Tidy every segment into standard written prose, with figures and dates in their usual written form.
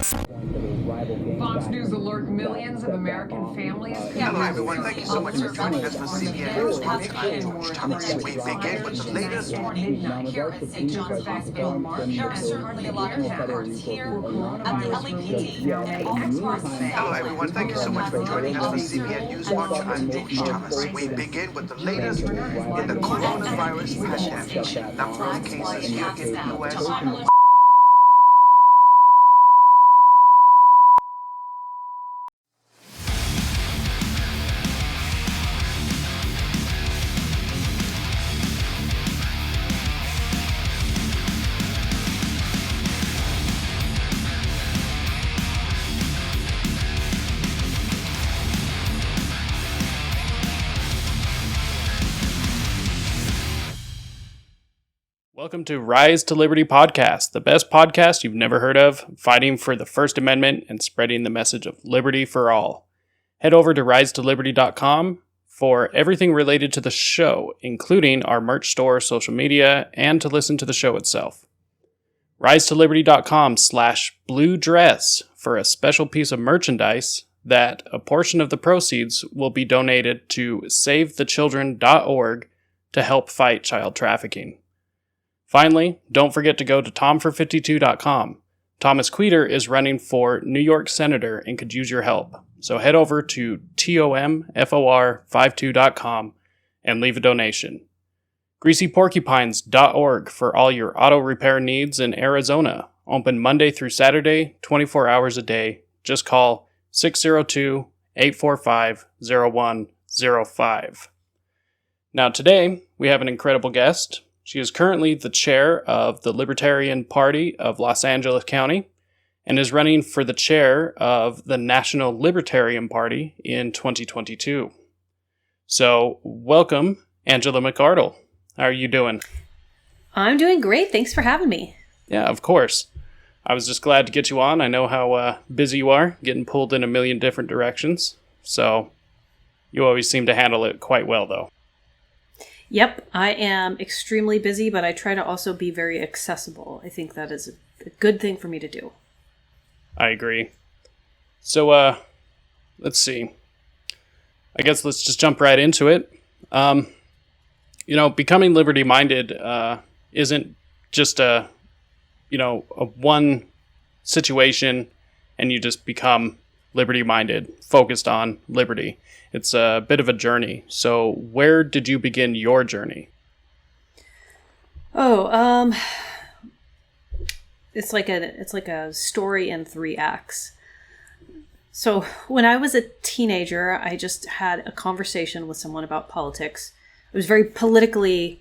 Fox News alert millions of American families. Hello, everyone. Thank you so much for joining us for CBN News Watch. I'm George Thomas. We begin with the latest. Here at St. John's Basketball March, there are certainly a lot of efforts here at the LEPD. Hello, everyone. Thank you so much for joining us for CBN News Watch. I'm George Thomas. We begin with the latest in the coronavirus pandemic. Number of cases here in the U.S. Welcome to Rise to Liberty podcast, the best podcast you've never heard of, fighting for the First Amendment and spreading the message of liberty for all. Head over to risetoliberty.com for everything related to the show, including our merch store, social media, and to listen to the show itself. risetoliberty.com/blue dress for a special piece of merchandise that a portion of the proceeds will be donated to savethechildren.org to help fight child trafficking. Finally, don't forget to go to tomfor52.com. Thomas Queter is running for New York Senator and could use your help. So head over to tomfor52.com and leave a donation. GreasyPorcupines.org for all your auto repair needs in Arizona. Open Monday through Saturday, 24 hours a day. Just call 602-845-0105. Now today, we have an incredible guest. She is currently the chair of the Libertarian Party of Los Angeles County and is running for the chair of the National Libertarian Party in 2022. So, welcome, Angela McArdle. How are you doing? I'm doing great. Thanks for having me. Yeah, of course. I was just glad to get you on. I know how busy you are, getting pulled in a million different directions. So, you always seem to handle it quite well, though. Yep, I am extremely busy, but I try to also be very accessible. I think that is a good thing for me to do. I agree. So, let's see. I guess let's just jump right into it. Becoming liberty-minded isn't just a one situation and you just become liberty-minded, focused on liberty. It's a bit of a journey. So where did you begin your journey? It's like a story in 3 acts. So when I was a teenager, I just had a conversation with someone about politics. I was very politically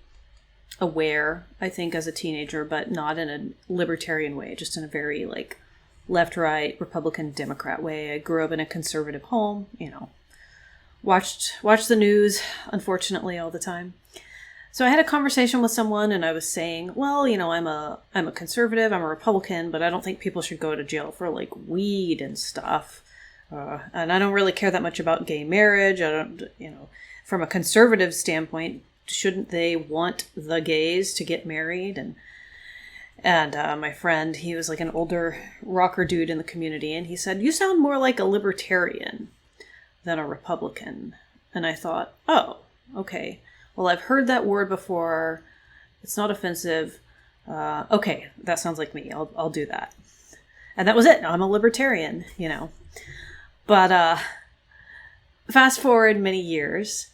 aware, I think, as a teenager, but not in a libertarian way, just in a very left-right, Republican, Democrat way. I grew up in a conservative home, watched the news, unfortunately, all the time. So I had a conversation with someone and I was saying, well, I'm a conservative, I'm a Republican, but I don't think people should go to jail for weed and stuff. And I don't really care that much about gay marriage. I don't, from a conservative standpoint, shouldn't they want the gays to get married? And my friend, he was an older rocker dude in the community, and he said, you sound more like a libertarian than a Republican. And I thought, oh, okay. Well, I've heard that word before. It's not offensive. Okay, that sounds like me. I'll do that. And that was it. I'm a libertarian, But fast forward many years,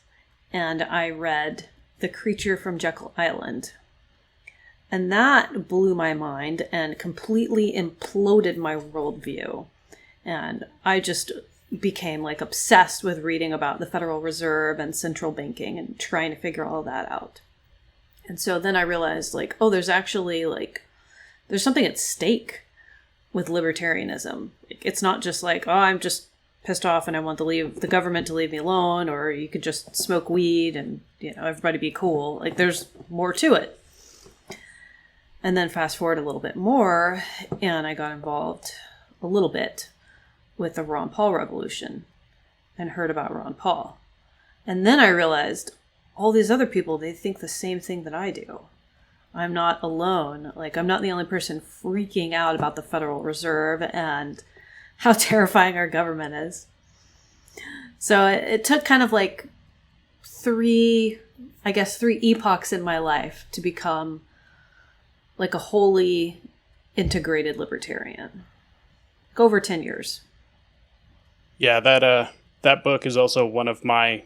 and I read The Creature from Jekyll Island. And that blew my mind and completely imploded my worldview. And I just became obsessed with reading about the Federal Reserve and central banking and trying to figure all that out. And so then I realized there's actually there's something at stake with libertarianism. It's not just I'm just pissed off and I want the government to leave me alone, or you could just smoke weed and everybody be cool. There's more to it. And then fast forward a little bit more, and I got involved a little bit with the Ron Paul revolution and heard about Ron Paul. And then I realized all these other people, they think the same thing that I do. I'm not alone. Like, I'm not the only person freaking out about the Federal Reserve and how terrifying our government is. So it took kind of like three epochs in my life to become like a wholly integrated libertarian. Like over 10 years. Yeah, that book is also one of my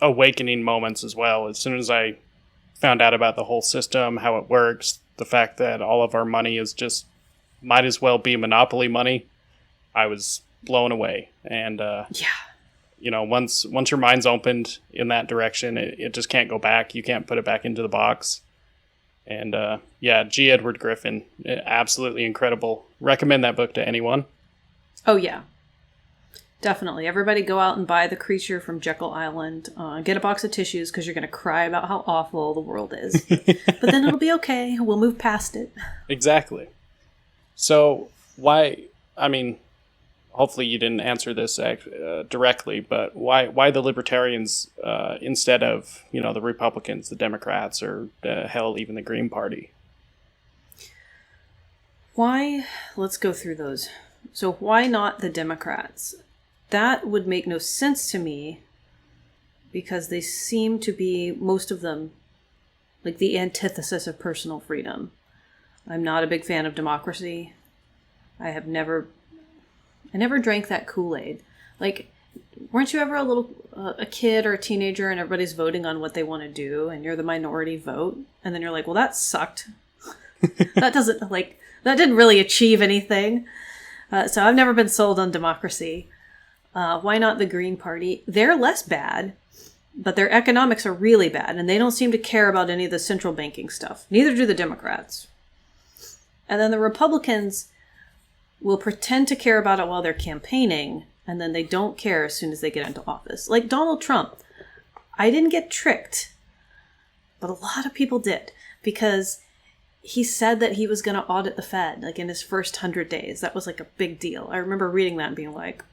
awakening moments as well. As soon as I found out about the whole system, how it works, the fact that all of our money is just might as well be monopoly money, I was blown away. And you know, once your mind's opened in that direction, it just can't go back. You can't put it back into the box. And G. Edward Griffin, absolutely incredible. Recommend that book to anyone. Oh yeah, definitely. Everybody go out and buy The Creature from Jekyll Island. Get a box of tissues because you're going to cry about how awful the world is. But then it'll be okay. We'll move past it. Exactly. So hopefully you didn't answer this directly, but why the Libertarians instead of, the Republicans, the Democrats, or hell, even the Green Party? Why? Let's go through those. So why not the Democrats? That would make no sense to me because they seem to be, most of them, like the antithesis of personal freedom. I'm not a big fan of democracy. I never drank that Kool-Aid. Like, weren't you ever a kid or a teenager and everybody's voting on what they want to do and you're the minority vote? And then you're like, well, that sucked. That didn't really achieve anything. So I've never been sold on democracy. Why not the Green Party? They're less bad, but their economics are really bad and they don't seem to care about any of the central banking stuff. Neither do the Democrats. And then the Republicans will pretend to care about it while they're campaigning, and then they don't care as soon as they get into office. Like Donald Trump. I didn't get tricked, but a lot of people did, because he said that he was going to audit the Fed, like in his first 100 days. That was like a big deal. I remember reading that and being like,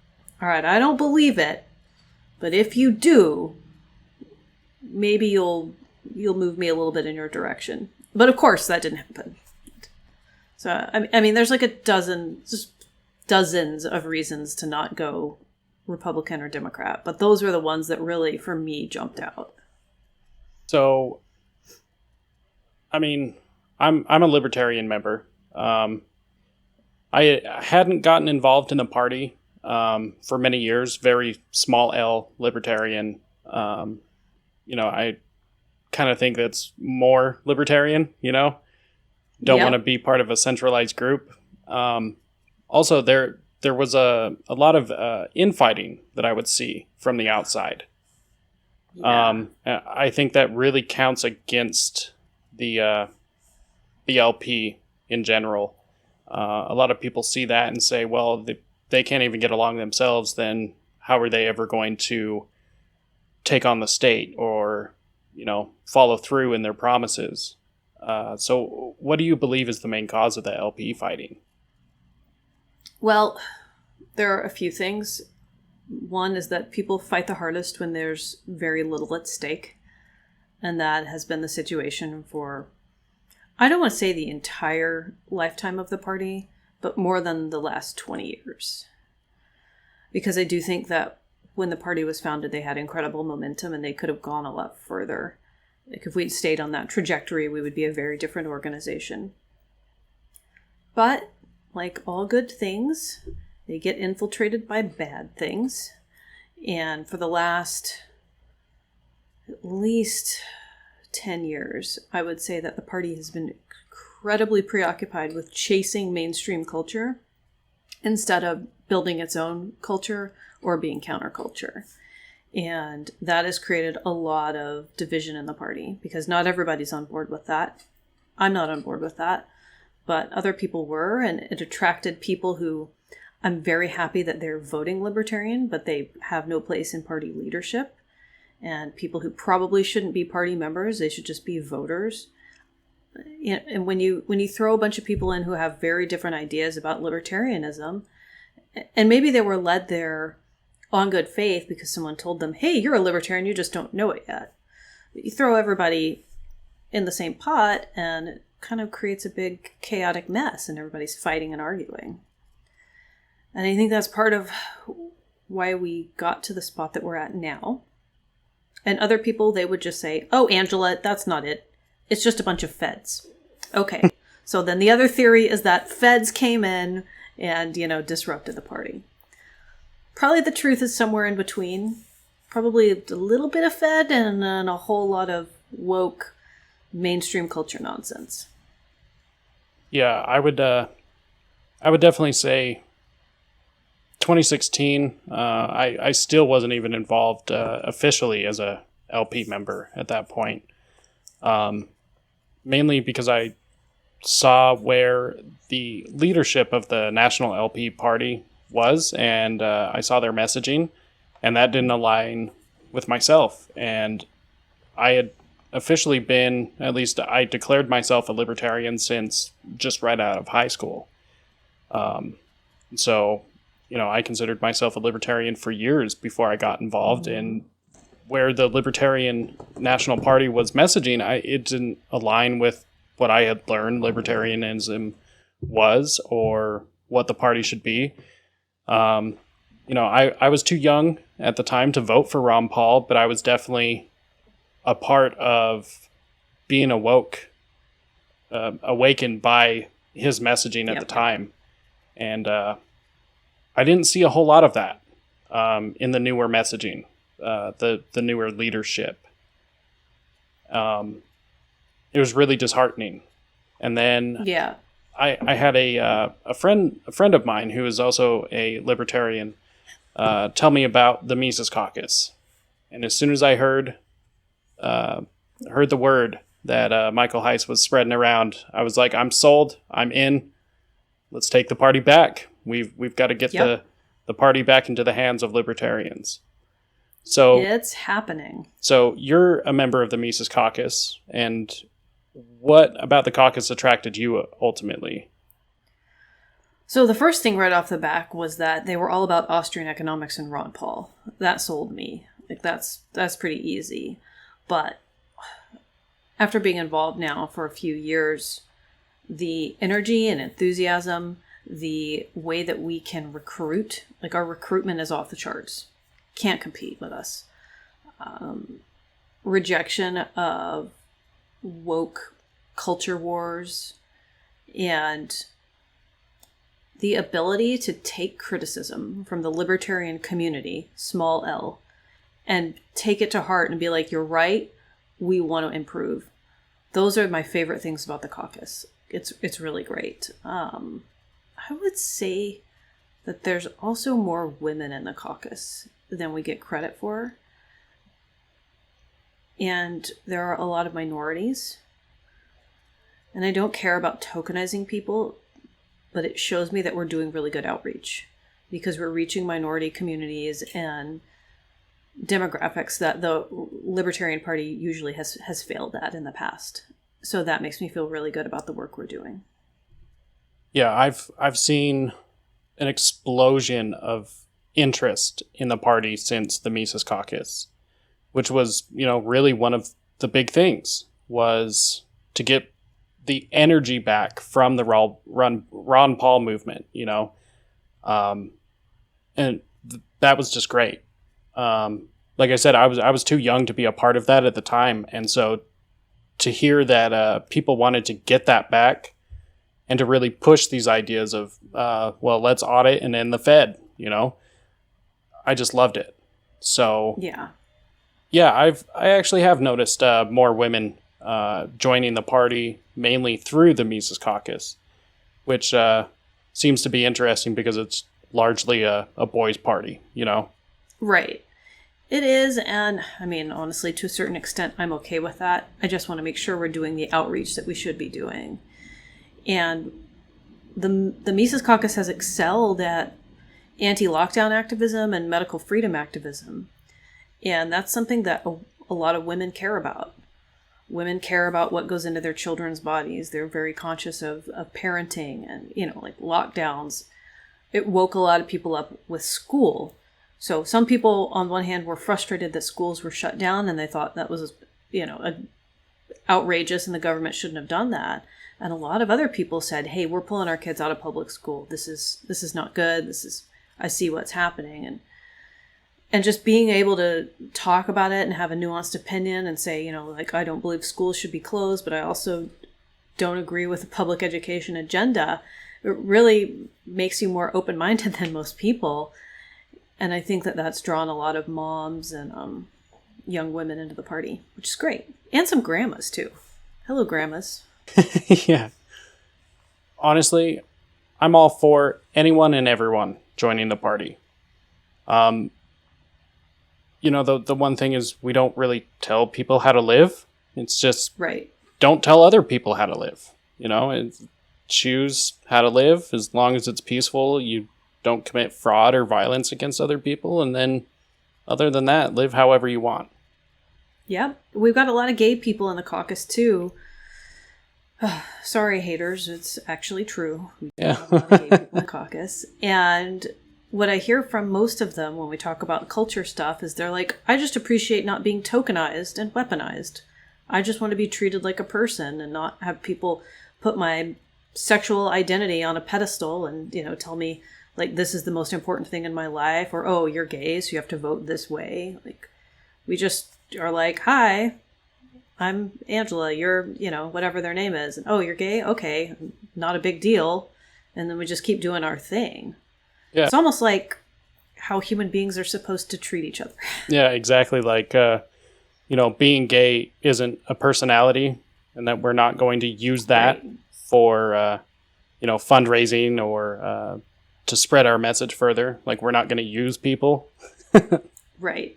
all right, I don't believe it, but if you do, maybe you'll move me a little bit in your direction. But of course, that didn't happen. So, I mean, there's like dozens of reasons to not go Republican or Democrat, but those were the ones that really, for me, jumped out. So, I mean, I'm a Libertarian member. I hadn't gotten involved in the party for many years, very small L Libertarian. I kind of think that's more Libertarian, Don't want to be part of a centralized group. Also, there was a lot of infighting that I would see from the outside. Yeah. I think that really counts against the LP in general. A lot of people see that and say, well, they can't even get along themselves, then how are they ever going to take on the state or, follow through in their promises? So what do you believe is the main cause of the LP fighting? Well, there are a few things. One is that people fight the hardest when there's very little at stake. And that has been the situation for, I don't want to say the entire lifetime of the party, but more than the last 20 years. Because I do think that when the party was founded, they had incredible momentum and they could have gone a lot further. Like if we'd stayed on that trajectory, we would be a very different organization. But, like all good things, they get infiltrated by bad things. And for the last at least 10 years, I would say that the party has been incredibly preoccupied with chasing mainstream culture instead of building its own culture or being counterculture. And that has created a lot of division in the party because not everybody's on board with that. I'm not on board with that, but other people were, and it attracted people who I'm very happy that they're voting Libertarian, but they have no place in party leadership. And people who probably shouldn't be party members, they should just be voters. And when you throw a bunch of people in who have very different ideas about libertarianism, and maybe they were led there on good faith because someone told them, hey, you're a libertarian, you just don't know it yet. You throw everybody in the same pot, and it kind of creates a big chaotic mess, and everybody's fighting and arguing. And I think that's part of why we got to the spot that we're at now. And other people, they would just say, oh, Angela, that's not it. It's just a bunch of feds. Okay. So then the other theory is that feds came in and, disrupted the party. Probably the truth is somewhere in between. Probably a little bit of fed and then a whole lot of woke mainstream culture nonsense. Yeah, I would definitely say 2016, I still wasn't even involved officially as a LP member at that point. Mainly because I saw where the leadership of the National LP Party was, and I saw their messaging, and that didn't align with myself. And I had officially been, at least I declared myself a libertarian since just right out of high school. So, I considered myself a libertarian for years before I got involved. And where the Libertarian National Party was messaging, it didn't align with what I had learned libertarianism was or what the party should be. I was too young at the time to vote for Ron Paul, but I was definitely a part of being awakened by his messaging at the time. And I didn't see a whole lot of that in the newer messaging, the newer leadership. It was really disheartening. And then I had a friend of mine who is also a libertarian tell me about the Mises Caucus. And as soon as I heard the word that Michael Heiss was spreading around, I was like, I'm sold. I'm in. Let's take the party back. We've got to get the party back into the hands of libertarians. So it's happening. So you're a member of the Mises Caucus, and what about the caucus attracted you ultimately? So the first thing right off the back was that they were all about Austrian economics and Ron Paul. That sold me. Like that's pretty easy. But after being involved now for a few years, the energy and enthusiasm, the way that we can recruit, like our recruitment is off the charts. Can't compete with us. Rejection of woke culture wars and the ability to take criticism from the libertarian community, small l, and take it to heart and be like, you're right, we want to improve. Those are my favorite things about the caucus. It's really great. I would say that there's also more women in the caucus than we get credit for. And there are a lot of minorities. And I don't care about tokenizing people, but it shows me that we're doing really good outreach because we're reaching minority communities and demographics that the Libertarian Party usually has failed at in the past. So that makes me feel really good about the work we're doing. Yeah, I've seen an explosion of interest in the party since the Mises Caucus, which was, really one of the big things was to get the energy back from the Ron Paul movement, and that was just great. Like I said, I was too young to be a part of that at the time, and so to hear that people wanted to get that back and to really push these ideas of, let's audit and end the Fed, I just loved it. So yeah, I actually have noticed more women joining the party, mainly through the Mises Caucus, which seems to be interesting because it's largely a boys' party, Right. It is, and I mean, honestly, to a certain extent, I'm okay with that. I just want to make sure we're doing the outreach that we should be doing. And the Mises Caucus has excelled at anti-lockdown activism and medical freedom activism. And that's something that a lot of women care about. Women care about what goes into their children's bodies. They're very conscious of parenting and, like lockdowns. It woke a lot of people up with school. So some people, on one hand, were frustrated that schools were shut down and they thought that was, a outrageous and the government shouldn't have done that. And a lot of other people said, hey, we're pulling our kids out of public school. This is not good. I see what's happening. And just being able to talk about it and have a nuanced opinion and say, like, I don't believe schools should be closed, but I also don't agree with the public education agenda. It really makes you more open-minded than most people. And I think that that's drawn a lot of moms and young women into the party, which is great. And some grandmas, too. Hello, grandmas. Yeah. Honestly, I'm all for anyone and everyone joining the party. The one thing is we don't really tell people how to live. It's just right. Don't tell other people how to live. Choose how to live as long as it's peaceful. You don't commit fraud or violence against other people. And then other than that, live however you want. Yeah. We've got a lot of gay people in the caucus, too. Sorry, haters. It's actually true. We have a lot of gay people in the caucus. And what I hear from most of them when we talk about culture stuff is they're like, I just appreciate not being tokenized and weaponized. I just want to be treated like a person and not have people put my sexual identity on a pedestal and, tell me, like, this is the most important thing in my life, or, oh, you're gay, so you have to vote this way. Like, we just are like, hi, I'm Angela, you're, whatever their name is. And, oh, you're gay? Okay, not a big deal. And then we just keep doing our thing. Yeah. It's almost like how human beings are supposed to treat each other. Yeah, exactly. Like, being gay isn't a personality, and that we're not going to use that for, fundraising or to spread our message further. Like, we're not going to use people. Right.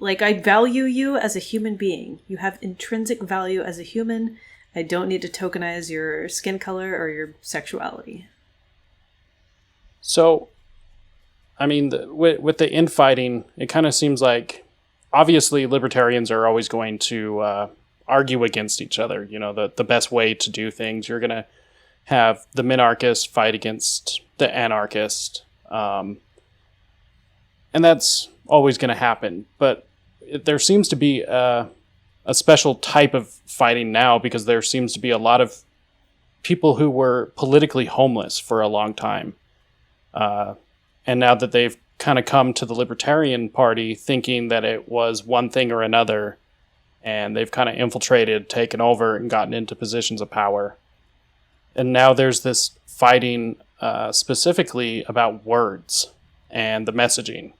Like, I value you as a human being. You have intrinsic value as a human. I don't need to tokenize your skin color or your sexuality. So, I mean, with the infighting, it kind of seems like, obviously, libertarians are always going to argue against each other. The best way to do things. You're going to have the minarchist fight against the anarchist. And that's always going to happen. But there seems to be a special type of fighting now because there seems to be a lot of people who were politically homeless for a long time. And now that they've kind of come to the Libertarian Party thinking that it was one thing or another, and they've kind of infiltrated, taken over, and gotten into positions of power. And now there's this fighting specifically about words and the messaging.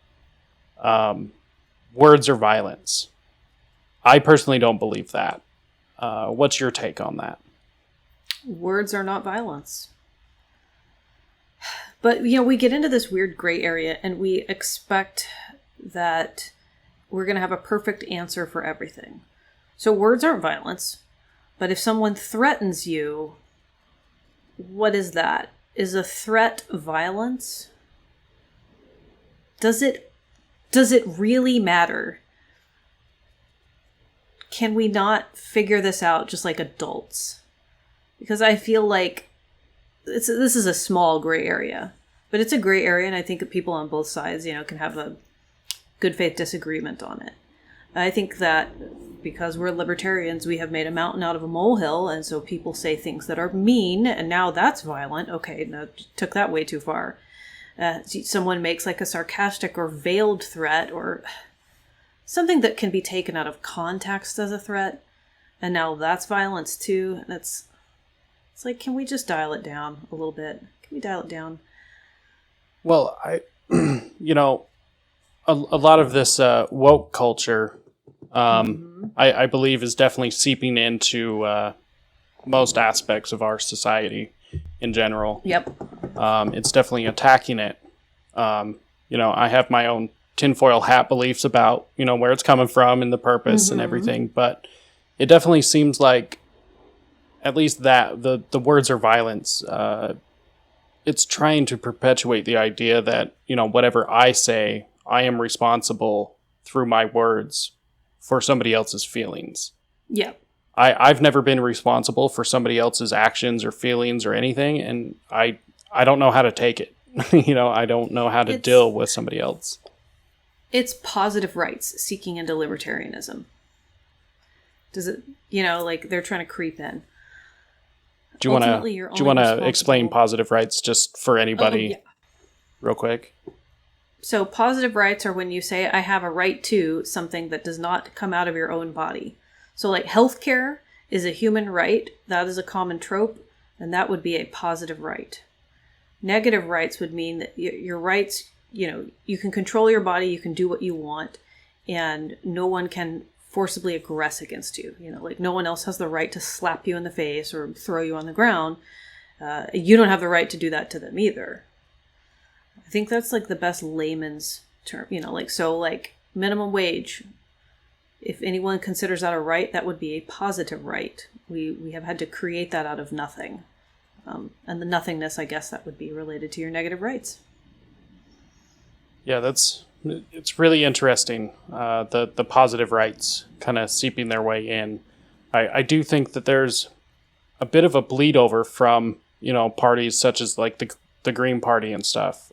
Words are violence. I personally don't believe that. What's your take on that? Words are not violence. But, we get into this weird gray area and we expect that we're going to have a perfect answer for everything. So words aren't violence. But if someone threatens you, what is that? Is a threat violence? Does it really matter? Can we not figure this out just like adults? Because I feel like this is a small gray area, but it's a gray area, and I think that people on both sides, can have a good faith disagreement on it. I think that because we're libertarians, we have made a mountain out of a molehill, and so people say things that are mean, and now that's violent. Okay, no, took that way too far. Someone makes like a sarcastic or veiled threat or something that can be taken out of context as a threat, and now that's violence too. And it's like, can we just dial it down a little bit? Can we dial it down? Well, a lot of this woke culture, I believe, is definitely seeping into most aspects of our society in general. Yep. It's definitely attacking it. I have my own tinfoil hat beliefs about, where it's coming from and the purpose and everything, but it definitely seems like at least that the words are violence. It's trying to perpetuate the idea that, whatever I say, I am responsible through my words for somebody else's feelings. Yeah. I've never been responsible for somebody else's actions or feelings or anything, and I don't know how to take it. I don't know how to deal with somebody else. It's positive rights seeking into libertarianism. Does it, like they're trying to creep in. Do you want to explain positive rights just for anybody real quick? So positive rights are when you say, I have a right to something that does not come out of your own body. So like healthcare is a human right. That is a common trope. And that would be a positive right. Negative rights would mean that your rights, you can control your body, you can do what you want, and no one can forcibly aggress against you. Like no one else has the right to slap you in the face or throw you on the ground. You don't have the right to do that to them either. I think that's like the best layman's term, like minimum wage. If anyone considers that a right, that would be a positive right. We have had to create that out of nothing. And the nothingness, I guess that would be related to your negative rights. Yeah, it's really interesting. The positive rights kind of seeping their way in. I do think that there's a bit of a bleed over from, parties such as like the Green Party and stuff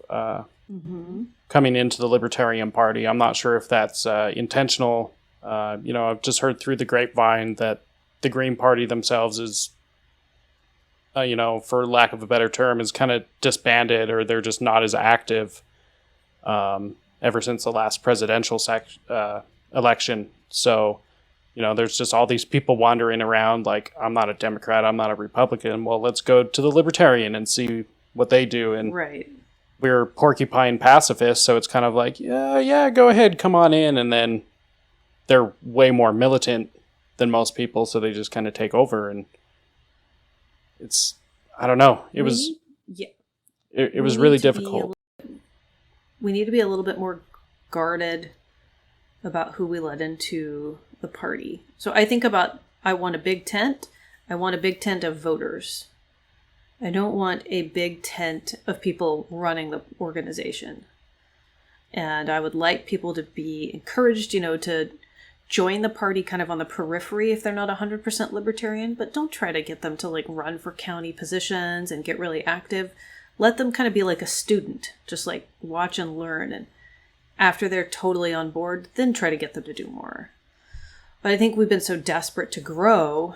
coming into the Libertarian Party. I'm not sure if that's intentional. I've just heard through the grapevine that the Green Party themselves is, for lack of a better term, is kind of disbanded, or they're just not as active ever since the last presidential election. So, there's just all these people wandering around like, I'm not a Democrat, I'm not a Republican. Well, let's go to the Libertarian and see what they do. And right. We're porcupine pacifists, so it's kind of like, yeah, go ahead, come on in. And then they're way more militant than most people, so they just kind of take over. And it's, I don't know, it was really difficult. We need to be a little bit more guarded about who we let into the party. So I think about, I want a big tent. I want a big tent of voters. I don't want a big tent of people running the organization. And I would like people to be encouraged, to join the party kind of on the periphery if they're not 100% libertarian, but don't try to get them to like run for county positions and get really active. Let them kind of be like a student, just like watch and learn. And after they're totally on board, then try to get them to do more. But I think we've been so desperate to grow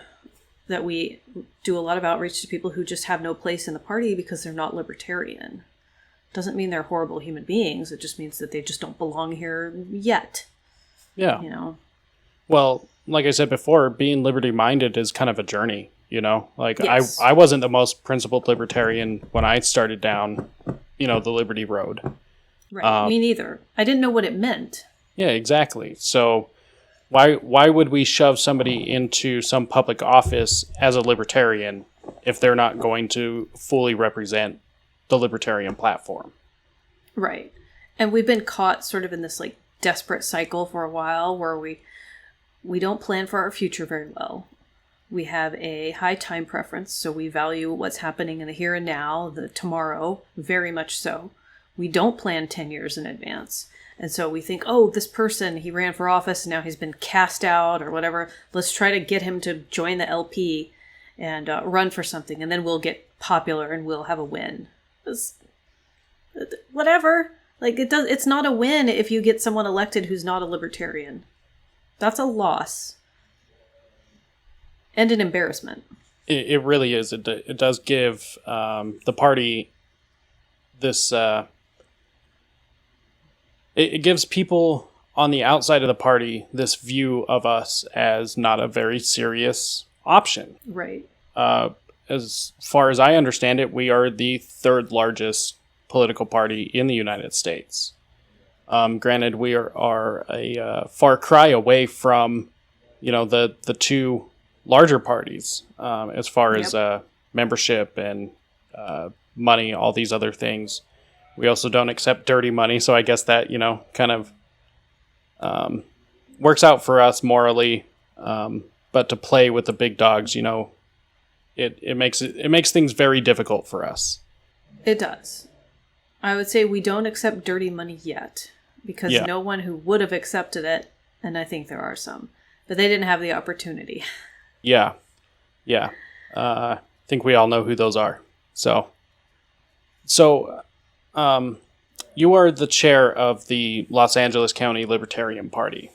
that we do a lot of outreach to people who just have no place in the party because they're not libertarian. Doesn't mean they're horrible human beings. It just means that they just don't belong here yet. Yeah. Well, like I said before, being liberty-minded is kind of a journey, Like, yes. I wasn't the most principled libertarian when I started down, the Liberty Road. Right, me neither. I didn't know what it meant. Yeah, exactly. So why would we shove somebody into some public office as a libertarian if they're not going to fully represent the libertarian platform? Right. And we've been caught sort of in this like desperate cycle for a while where we don't plan for our future very well. We have a high time preference, so we value what's happening in the here and now, the tomorrow, very much so. We don't plan 10 years in advance. And so we think, oh, this person, he ran for office and now he's been cast out or whatever. Let's try to get him to join the LP and run for something, and then we'll get popular and we'll have a win. Whatever. Like, it's not a win if you get someone elected who's not a libertarian. That's a loss. And an embarrassment. It really is. It does give the party this... It gives people on the outside of the party this view of us as not a very serious option. Right. As far as I understand it, we are the third largest political party in the United States. Granted, we are a far cry away from, the two larger parties as far as membership and money, all these other things. We also don't accept dirty money, so I guess that, kind of works out for us morally. But to play with the big dogs, it makes things very difficult for us. It does. I would say we don't accept dirty money yet, because no one who would have accepted it, and I think there are some, but they didn't have the opportunity. Yeah. I think we all know who those are. So, you are the chair of the Los Angeles County Libertarian Party.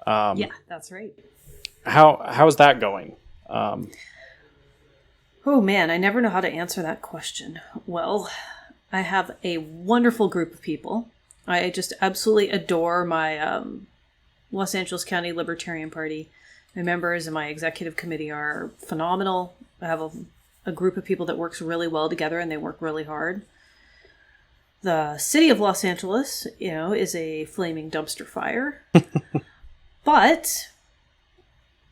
Yeah, that's right. how's that going? Oh man, I never know how to answer that question. Well, I have a wonderful group of people. I just absolutely adore my Los Angeles County Libertarian Party. My members and my executive committee are phenomenal. I have a group of people that works really well together, and they work really hard. The city of Los Angeles, is a flaming dumpster fire. But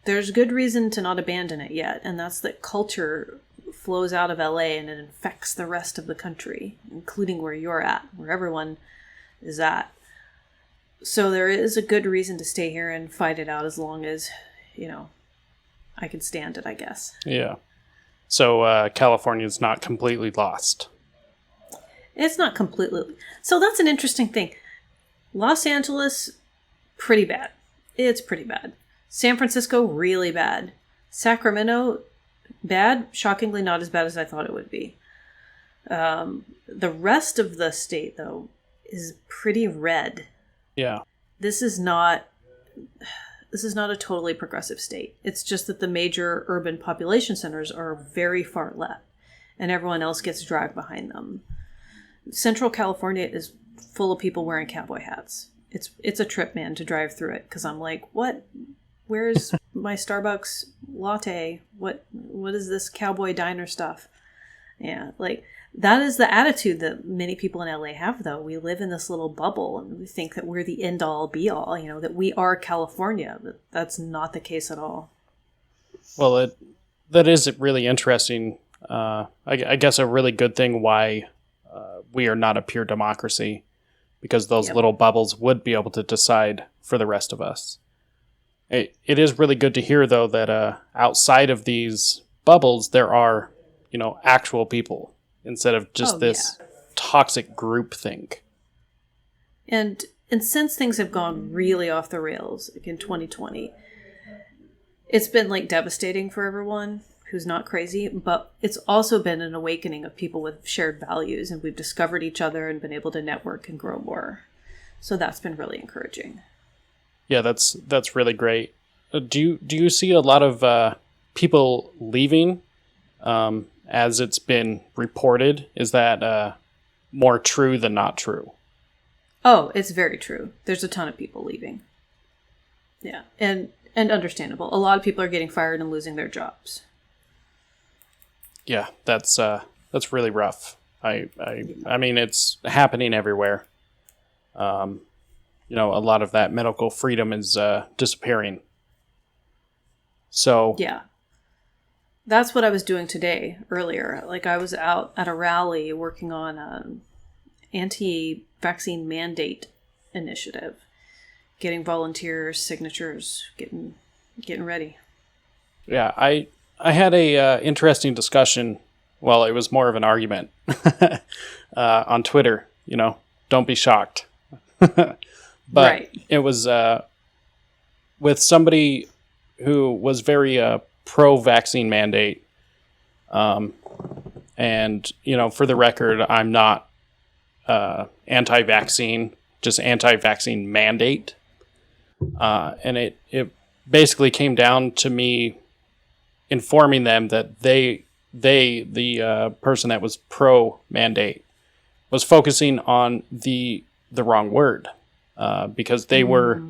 there's good reason to not abandon it yet, and that's that culture flows out of LA and it infects the rest of the country, including where you're at, where everyone is at. So there is a good reason to stay here and fight it out as long as, I can stand it, I guess. Yeah. So California's not completely lost. It's not completely. So that's an interesting thing. Los Angeles, pretty bad. It's pretty bad. San Francisco, really bad. Sacramento, bad. Shockingly not as bad as I thought it would be. The rest of the state, though, is pretty red. Yeah. This is not a totally progressive state. It's just that the major urban population centers are very far left, and everyone else gets dragged behind them. Central California is full of people wearing cowboy hats. It's a trip, man, to drive through it, because I'm like, what? Where's my Starbucks latte? What is this cowboy diner stuff? Yeah, like, that is the attitude that many people in LA have, though. We live in this little bubble, and we think that we're the end-all, be-all, that we are California. But that's not the case at all. Well, that is really interesting. I guess a really good thing why we are not a pure democracy, because those little bubbles would be able to decide for the rest of us. It is really good to hear, though, that outside of these bubbles, there are, actual people instead of just this toxic group think. And since things have gone really off the rails, like in 2020, it's been like devastating for everyone who's not crazy, but it's also been an awakening of people with shared values, and we've discovered each other and been able to network and grow more. So that's been really encouraging. Yeah, that's really great. Do you see a lot of people leaving as it's been reported? Is that more true than not true? Oh, it's very true. There's a ton of people leaving. Yeah, and understandable. A lot of people are getting fired and losing their jobs. Yeah, that's really rough. I mean, it's happening everywhere. A lot of that medical freedom is disappearing. So yeah, that's what I was doing today earlier. Like, I was out at a rally working on an anti-vaccine mandate initiative, getting volunteers, signatures, getting ready. Yeah, I had a interesting discussion. Well, it was more of an argument on Twitter. Don't be shocked. But right. It was with somebody who was very pro-vaccine mandate. And, for the record, I'm not anti-vaccine, just anti-vaccine mandate. And it basically came down to me informing them that the person that was pro-mandate was focusing on the wrong word, because they were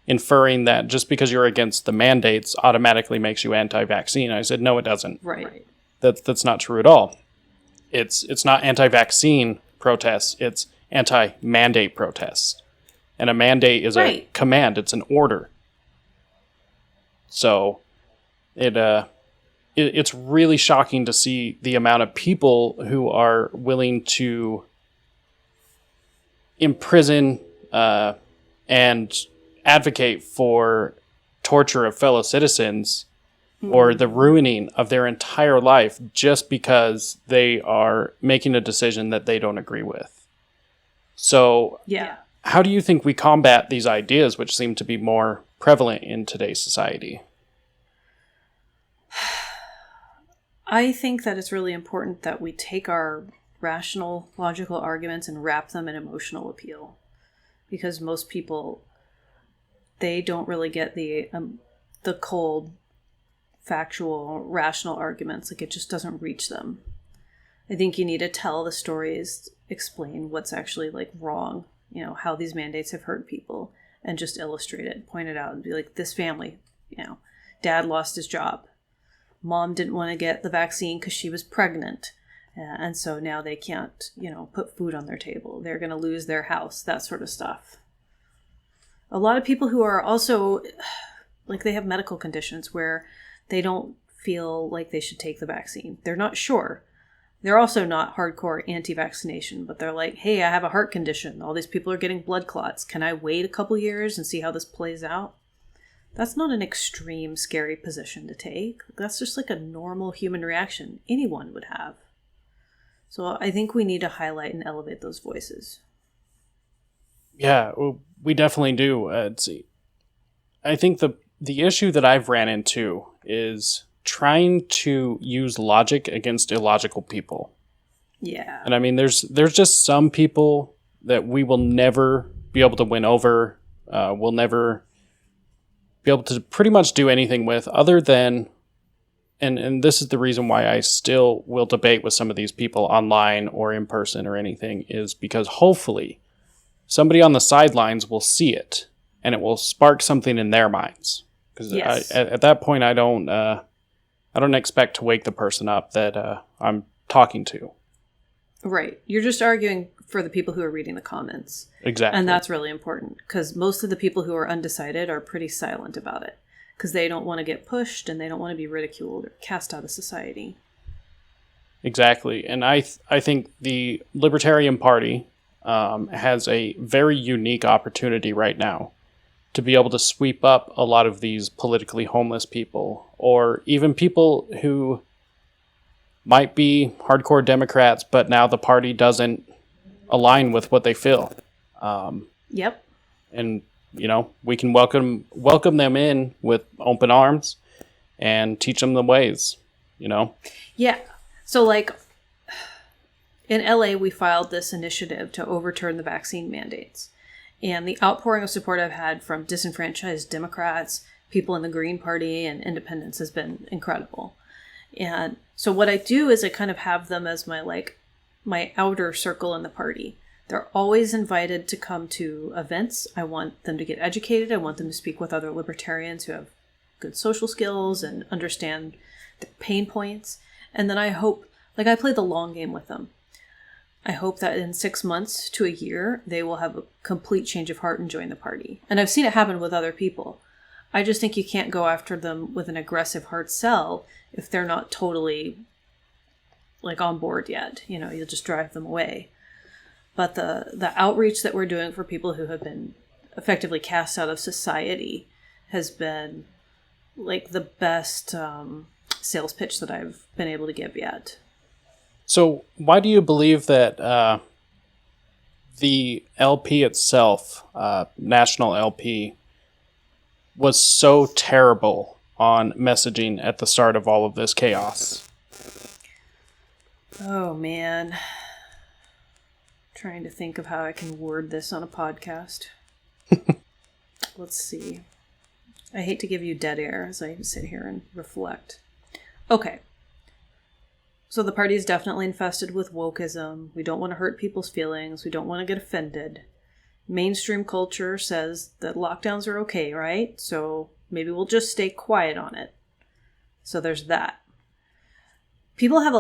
inferring that just because you're against the mandates automatically makes you anti-vaccine. I said, no, it doesn't. Right. That's not true at all. It's not anti-vaccine protests. It's anti-mandate protests. And a mandate is a command. It's an order. So it's really shocking to see the amount of people who are willing to imprison and advocate for torture of fellow citizens or the ruining of their entire life just because they are making a decision that they don't agree with. So how do you think we combat these ideas, which seem to be more prevalent in today's society? I think that it's really important that we take our rational, logical arguments and wrap them in emotional appeal. Because most people, they don't really get the the cold, factual, rational arguments. Like, it just doesn't reach them. I think you need to tell the stories, explain what's actually like wrong, you know, how these mandates have hurt people, and just illustrate it, point it out, and be like, this family, you know, dad lost his job. Mom didn't want to get the vaccine because she was pregnant. And so now they can't, you know, put food on their table. They're going to lose their house, that sort of stuff. A lot of people who are also, like, they have medical conditions where they don't feel like they should take the vaccine. They're not sure. They're also not hardcore anti-vaccination, but they're like, hey, I have a heart condition. All these people are getting blood clots. Can I wait a couple years and see how this plays out? That's not an extreme, scary position to take. That's just like a normal human reaction anyone would have. So I think we need to highlight and elevate those voices. Yeah, we definitely do. I think the issue that I've ran into is trying to use logic against illogical people. Yeah. And I mean, there's just some people that we will never be able to win over. We'll never be able to pretty much do anything with, other than, and this is the reason why I still will debate with some of these people online or in person or anything, is because hopefully somebody on the sidelines will see it and it will spark something in their minds. Because yes. At that point, I don't expect to wake the person up that I'm talking to. Right. You're just arguing for the people who are reading the comments. Exactly. And that's really important, because most of the people who are undecided are pretty silent about it, because they don't want to get pushed and they don't want to be ridiculed or cast out of society. Exactly. And I think the Libertarian Party has a very unique opportunity right now to be able to sweep up a lot of these politically homeless people, or even people who might be hardcore Democrats, but now the party doesn't align with what they feel. Yep. And, you know, we can welcome them in with open arms and teach them the ways, you know? Yeah. So, like, in LA, we filed this initiative to overturn the vaccine mandates. And the outpouring of support I've had from disenfranchised Democrats, people in the Green Party, and independents has been incredible. And so what I do is I kind of have them as my outer circle in the party. They're always invited to come to events. I want them to get educated. I want them to speak with other libertarians who have good social skills and understand the pain points. And then I hope, like, I play the long game with them. I hope that in 6 months to a year, they will have a complete change of heart and join the party. And I've seen it happen with other people. I just think you can't go after them with an aggressive hard sell if they're not totally, like, on board yet. You know, you'll just drive them away. But the outreach that we're doing for people who have been effectively cast out of society has been, like, the best sales pitch that I've been able to give yet. So why do you believe that the LP itself, National LP, was so terrible on messaging at the start of all of this chaos? Oh, man. Trying to think of how I can word this on a podcast. Let's see. I hate to give you dead air as I sit here and reflect. Okay. So the party is definitely infested with wokeism. We don't want to hurt people's feelings. We don't want to get offended. Mainstream culture says that lockdowns are okay, right? So maybe we'll just stay quiet on it. So there's that. People have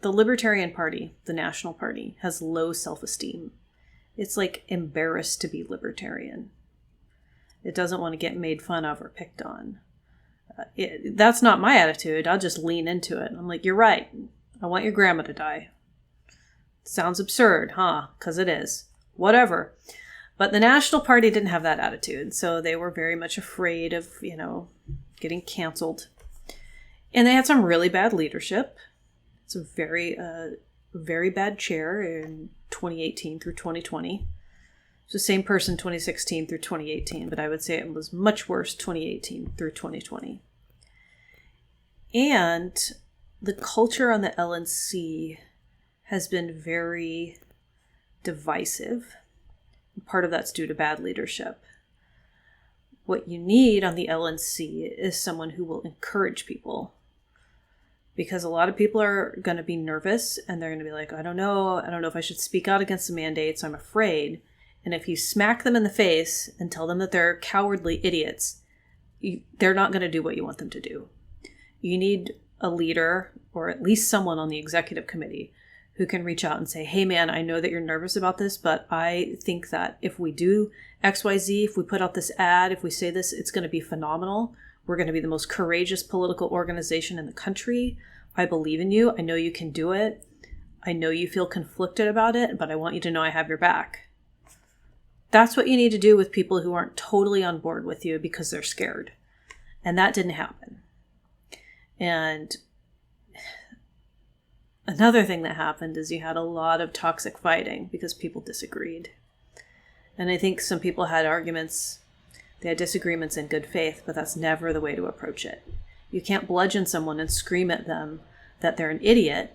the Libertarian Party, the National Party, has low self-esteem. It's like embarrassed to be libertarian. It doesn't want to get made fun of or picked on. That's not my attitude. I'll just lean into it. I'm like, you're right. I want your grandma to die. Sounds absurd, huh? Because it is. Whatever. But the National Party didn't have that attitude, so they were very much afraid of, you know, getting canceled. And they had some really bad leadership. It's a very bad chair in 2018 through 2020. It's the same person 2016 through 2018, but I would say it was much worse 2018 through 2020. And the culture on the LNC has been very divisive. Part of that's due to bad leadership. What you need on the LNC is someone who will encourage people. Because a lot of people are going to be nervous and they're going to be like, I don't know if I should speak out against the mandates. I'm afraid. And if you smack them in the face and tell them that they're cowardly idiots, they're not going to do what you want them to do. You need a leader, or at least someone on the executive committee, who can reach out and say, hey man, I know that you're nervous about this, but I think that if we do XYZ, if we put out this ad, if we say this, it's going to be phenomenal. We're going to be the most courageous political organization in the country. I believe in you. I know you can do it. I know you feel conflicted about it, but I want you to know I have your back. That's what you need to do with people who aren't totally on board with you because they're scared. And that didn't happen. And another thing that happened is you had a lot of toxic fighting because people disagreed. And I think some people had arguments, they had disagreements in good faith, but that's never the way to approach it. You can't bludgeon someone and scream at them that they're an idiot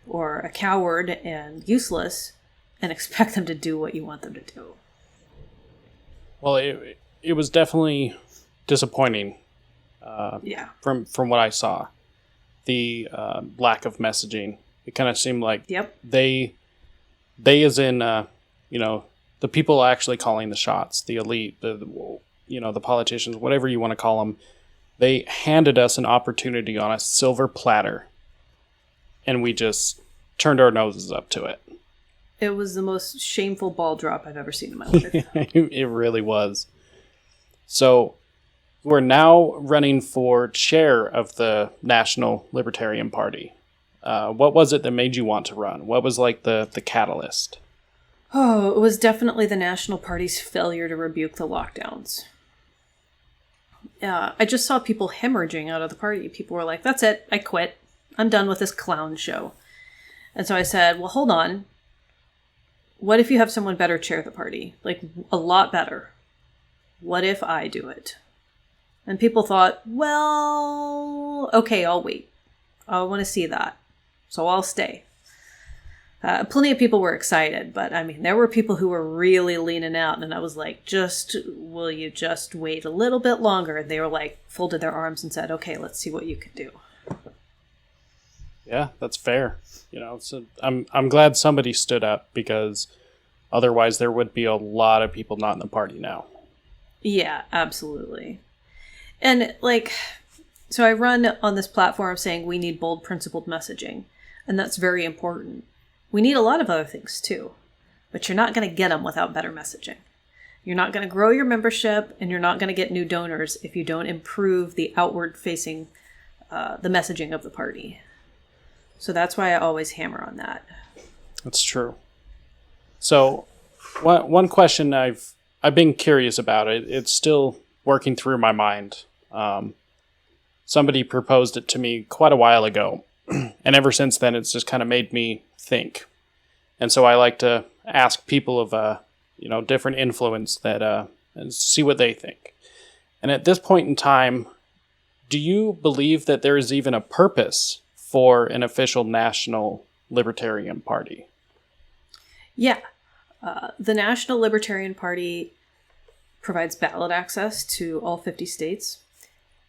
or a coward and useless and expect them to do what you want them to do. Well, it was definitely disappointing from what I saw. The lack of messaging. It kind of seemed like they as in, the people actually calling the shots, the elite, the politicians, whatever you want to call them, they handed us an opportunity on a silver platter, and we just turned our noses up to it. It was the most shameful ball drop I've ever seen in my life. It really was. So we're now running for chair of the National Libertarian Party. What was it that made you want to run? What was like the catalyst? Oh, it was definitely the National Party's failure to rebuke the lockdowns. I just saw people hemorrhaging out of the party. People were like, that's it, I quit. I'm done with this clown show. And so I said, well, hold on. What if you have someone better chair the party? Like, a lot better. What if I do it? And people thought, well, okay, I'll wait. I want to see that. So I'll stay. Plenty of people were excited, but I mean, there were people who were really leaning out, and I was like, will you just wait a little bit longer? And they were like, folded their arms and said, okay, let's see what you can do. Yeah, that's fair. So I'm glad somebody stood up, because otherwise there would be a lot of people not in the party now. Yeah, absolutely. And so I run on this platform saying we need bold, principled messaging, and that's very important. We need a lot of other things too, but you're not going to get them without better messaging. You're not going to grow your membership, and you're not going to get new donors if you don't improve the outward facing, the messaging of the party. So that's why I always hammer on that. That's true. So one question I've been curious about, it's still working through my mind. Somebody proposed it to me quite a while ago, and ever since then it's just kind of made me think. And so I like to ask people of different influence that and see what they think. And at this point in time, do you believe that there is even a purpose for an official National Libertarian Party? Yeah. The National Libertarian Party provides ballot access to all 50 states.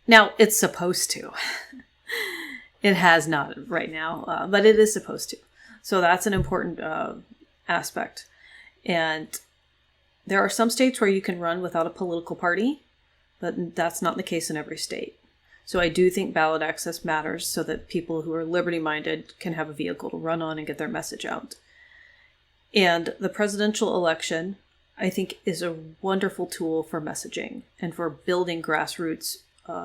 Now, it's supposed to. It has not right now, but it is supposed to. So that's an important aspect. And there are some states where you can run without a political party, but that's not the case in every state. So I do think ballot access matters so that people who are liberty-minded can have a vehicle to run on and get their message out. And the presidential election, I think, is a wonderful tool for messaging and for building grassroots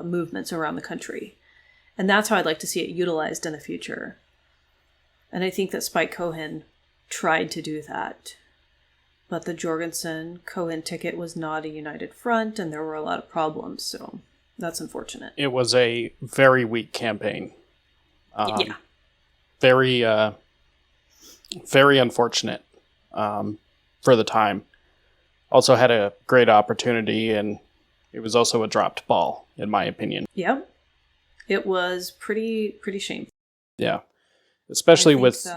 movements around the country. And that's how I'd like to see it utilized in the future. And I think that Spike Cohen tried to do that. But the Joergensen-Cohen ticket was not a united front, and there were a lot of problems, so that's unfortunate. It was a very weak campaign. Yeah. Very, very unfortunate for the time. Also had a great opportunity, and it was also a dropped ball, in my opinion. Yep. It was pretty shameful. Yeah. Especially with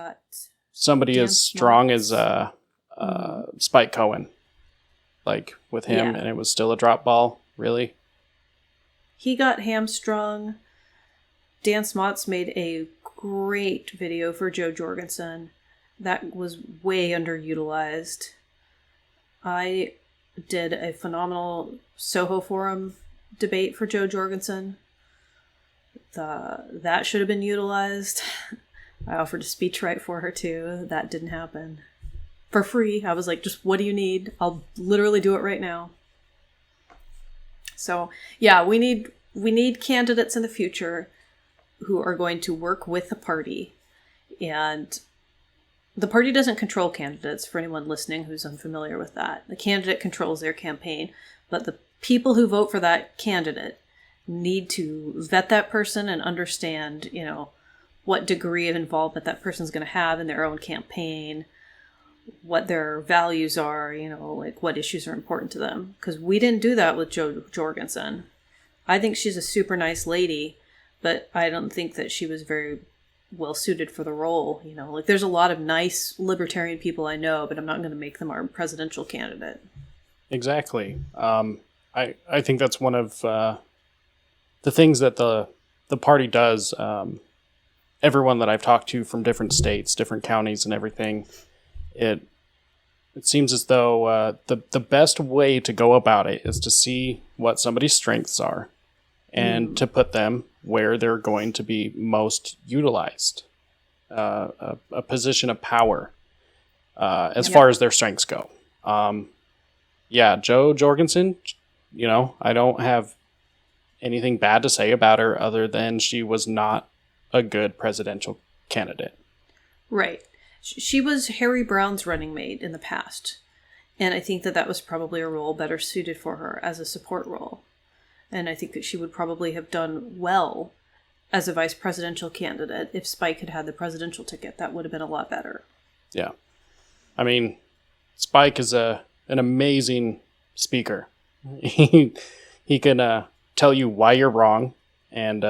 somebody as strong as Spike Cohen. Like, with him, and it was still a drop ball. Really? He got hamstrung. Dan Smots made a great video for Joe Joergensen that was way underutilized. I did a phenomenal Soho Forum debate for Joe Joergensen. That should have been utilized. I offered a speechwrite for her too. That didn't happen. For free. I was like, just what do you need? I'll literally do it right now. So yeah, we need candidates in the future who are going to work with the party. And the party doesn't control candidates, for anyone listening who's unfamiliar with that. The candidate controls their campaign, but the people who vote for that candidate need to vet that person and understand, what degree of involvement that person's going to have in their own campaign, what their values are, like what issues are important to them. Because we didn't do that with Joe Joergensen. I think she's a super nice lady, but I don't think that she was very well suited for the role. Like there's a lot of nice libertarian people I know, but I'm not going to make them our presidential candidate. Exactly. I think that's one of the things that the party does. Everyone that I've talked to from different states, different counties and everything, it seems as though the best way to go about it is to see what somebody's strengths are and to put them where they're going to be most utilized. A position of power as far as their strengths go. Joe Joergensen, I don't have anything bad to say about her other than she was not a good presidential candidate. Right. She was Harry Brown's running mate in the past. And I think that was probably a role better suited for her as a support role. And I think that she would probably have done well as a vice presidential candidate if Spike had had the presidential ticket. That would have been a lot better. Yeah. I mean, Spike is an amazing speaker. He can tell you why you're wrong, and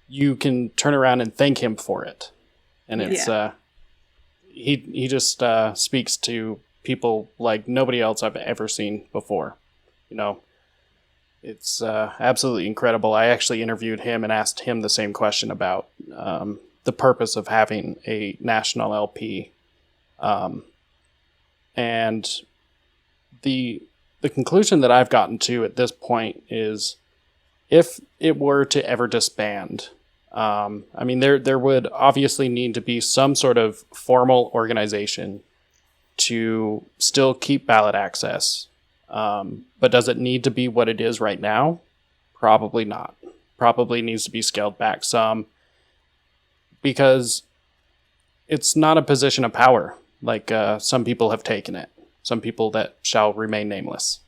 you can turn around and thank him for it. And it's he just speaks to people like nobody else I've ever seen before. It's absolutely incredible. I actually interviewed him and asked him the same question about the purpose of having a national LP. And the conclusion that I've gotten to at this point is if it were to ever disband, there would obviously need to be some sort of formal organization to still keep ballot access. But does it need to be what it is right now? Probably not. Probably needs to be scaled back some because it's not a position of power like some people have taken it. Some people that shall remain nameless.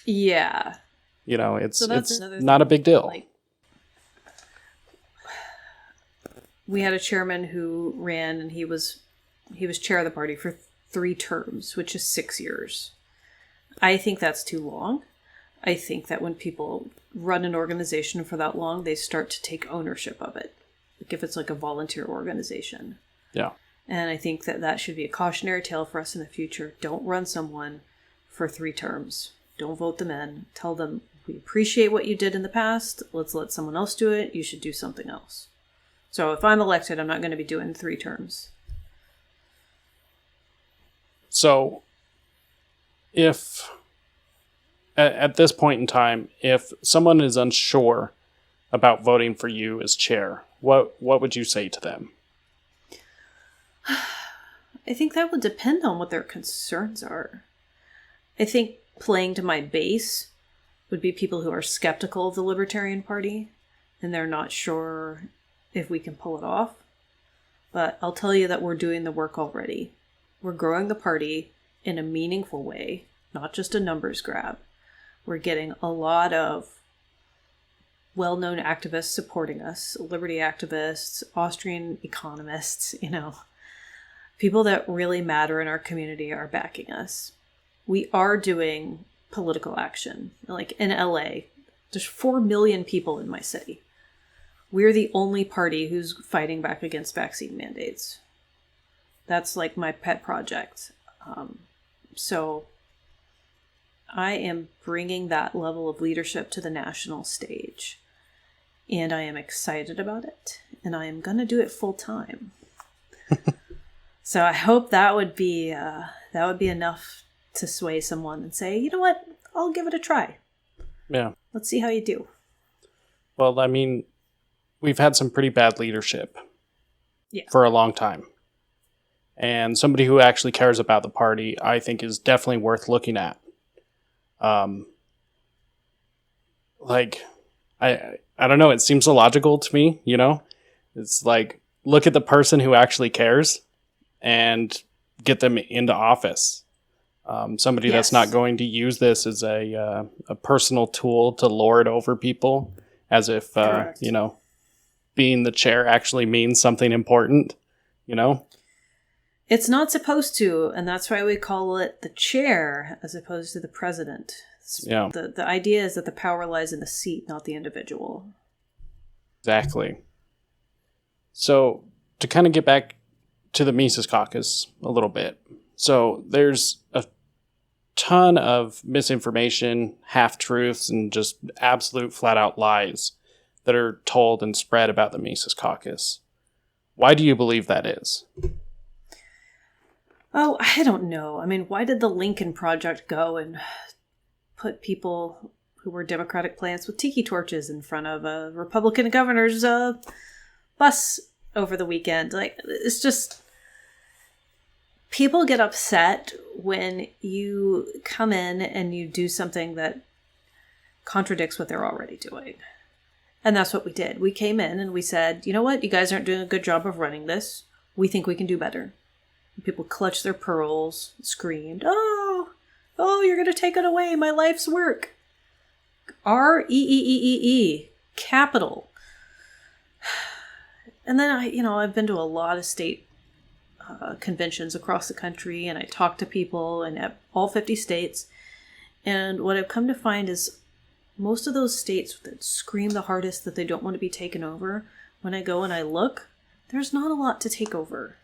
Yeah. It's not a big deal. We had a chairman who ran, and he was chair of the party for 3 terms, which is 6 years. I think that's too long. I think that when people run an organization for that long, they start to take ownership of it. Like if it's like a volunteer organization. Yeah. And I think that should be a cautionary tale for us in the future. Don't run someone for 3 terms. Don't vote them in. Tell them, we appreciate what you did in the past. Let's let someone else do it. You should do something else. So if I'm elected, I'm not going to be doing 3 terms. So if at this point in time, if someone is unsure about voting for you as chair, what would you say to them? I think that would depend on what their concerns are. I think playing to my base would be people who are skeptical of the Libertarian Party and they're not sure if we can pull it off. But I'll tell you that we're doing the work already. We're growing the party in a meaningful way, not just a numbers grab. We're getting a lot of well-known activists supporting us, liberty activists, Austrian economists, people that really matter in our community are backing us. We are doing political action. Like in LA, there's 4 million people in my city. We're the only party who's fighting back against vaccine mandates. That's like my pet project. So I am bringing that level of leadership to the national stage. And I am excited about it. And I am going to do it full time. So I hope that would be enough to sway someone and say, you know what, I'll give it a try. Yeah. Let's see how you do. Well, I mean, we've had some pretty bad leadership for a long time. And somebody who actually cares about the party, I think, is definitely worth looking at. I don't know, it seems illogical to me, you know? It's like, look at the person who actually cares and get them into office. Somebody that's not going to use this as a personal tool to lord over people, as if, you know, being the chair actually means something important, you know? It's not supposed to, and that's why we call it the chair as opposed to the president. Yeah. The idea is that the power lies in the seat, not the individual. Exactly. So, to kind of get back to the Mises Caucus a little bit. So, there's a ton of misinformation, half-truths, and just absolute flat-out lies that are told and spread about the Mises Caucus. Why do you believe that is? Oh, I don't know. I mean, why did the Lincoln Project go and put people who were Democratic plants with tiki torches in front of a Republican governor's bus over the weekend? Like, it's just... People get upset when you come in and you do something that contradicts what they're already doing. And that's what we did. We came in and we said, you know what? You guys aren't doing a good job of running this. We think we can do better. And people clutched their pearls, screamed, oh, you're going to take it away, my life's work. R-E-E-E-E-E, capital. And then I've been to a lot of state conventions across the country, and I talk to people in all 50 states. And what I've come to find is most of those states that scream the hardest that they don't want to be taken over, when I go and I look, there's not a lot to take over.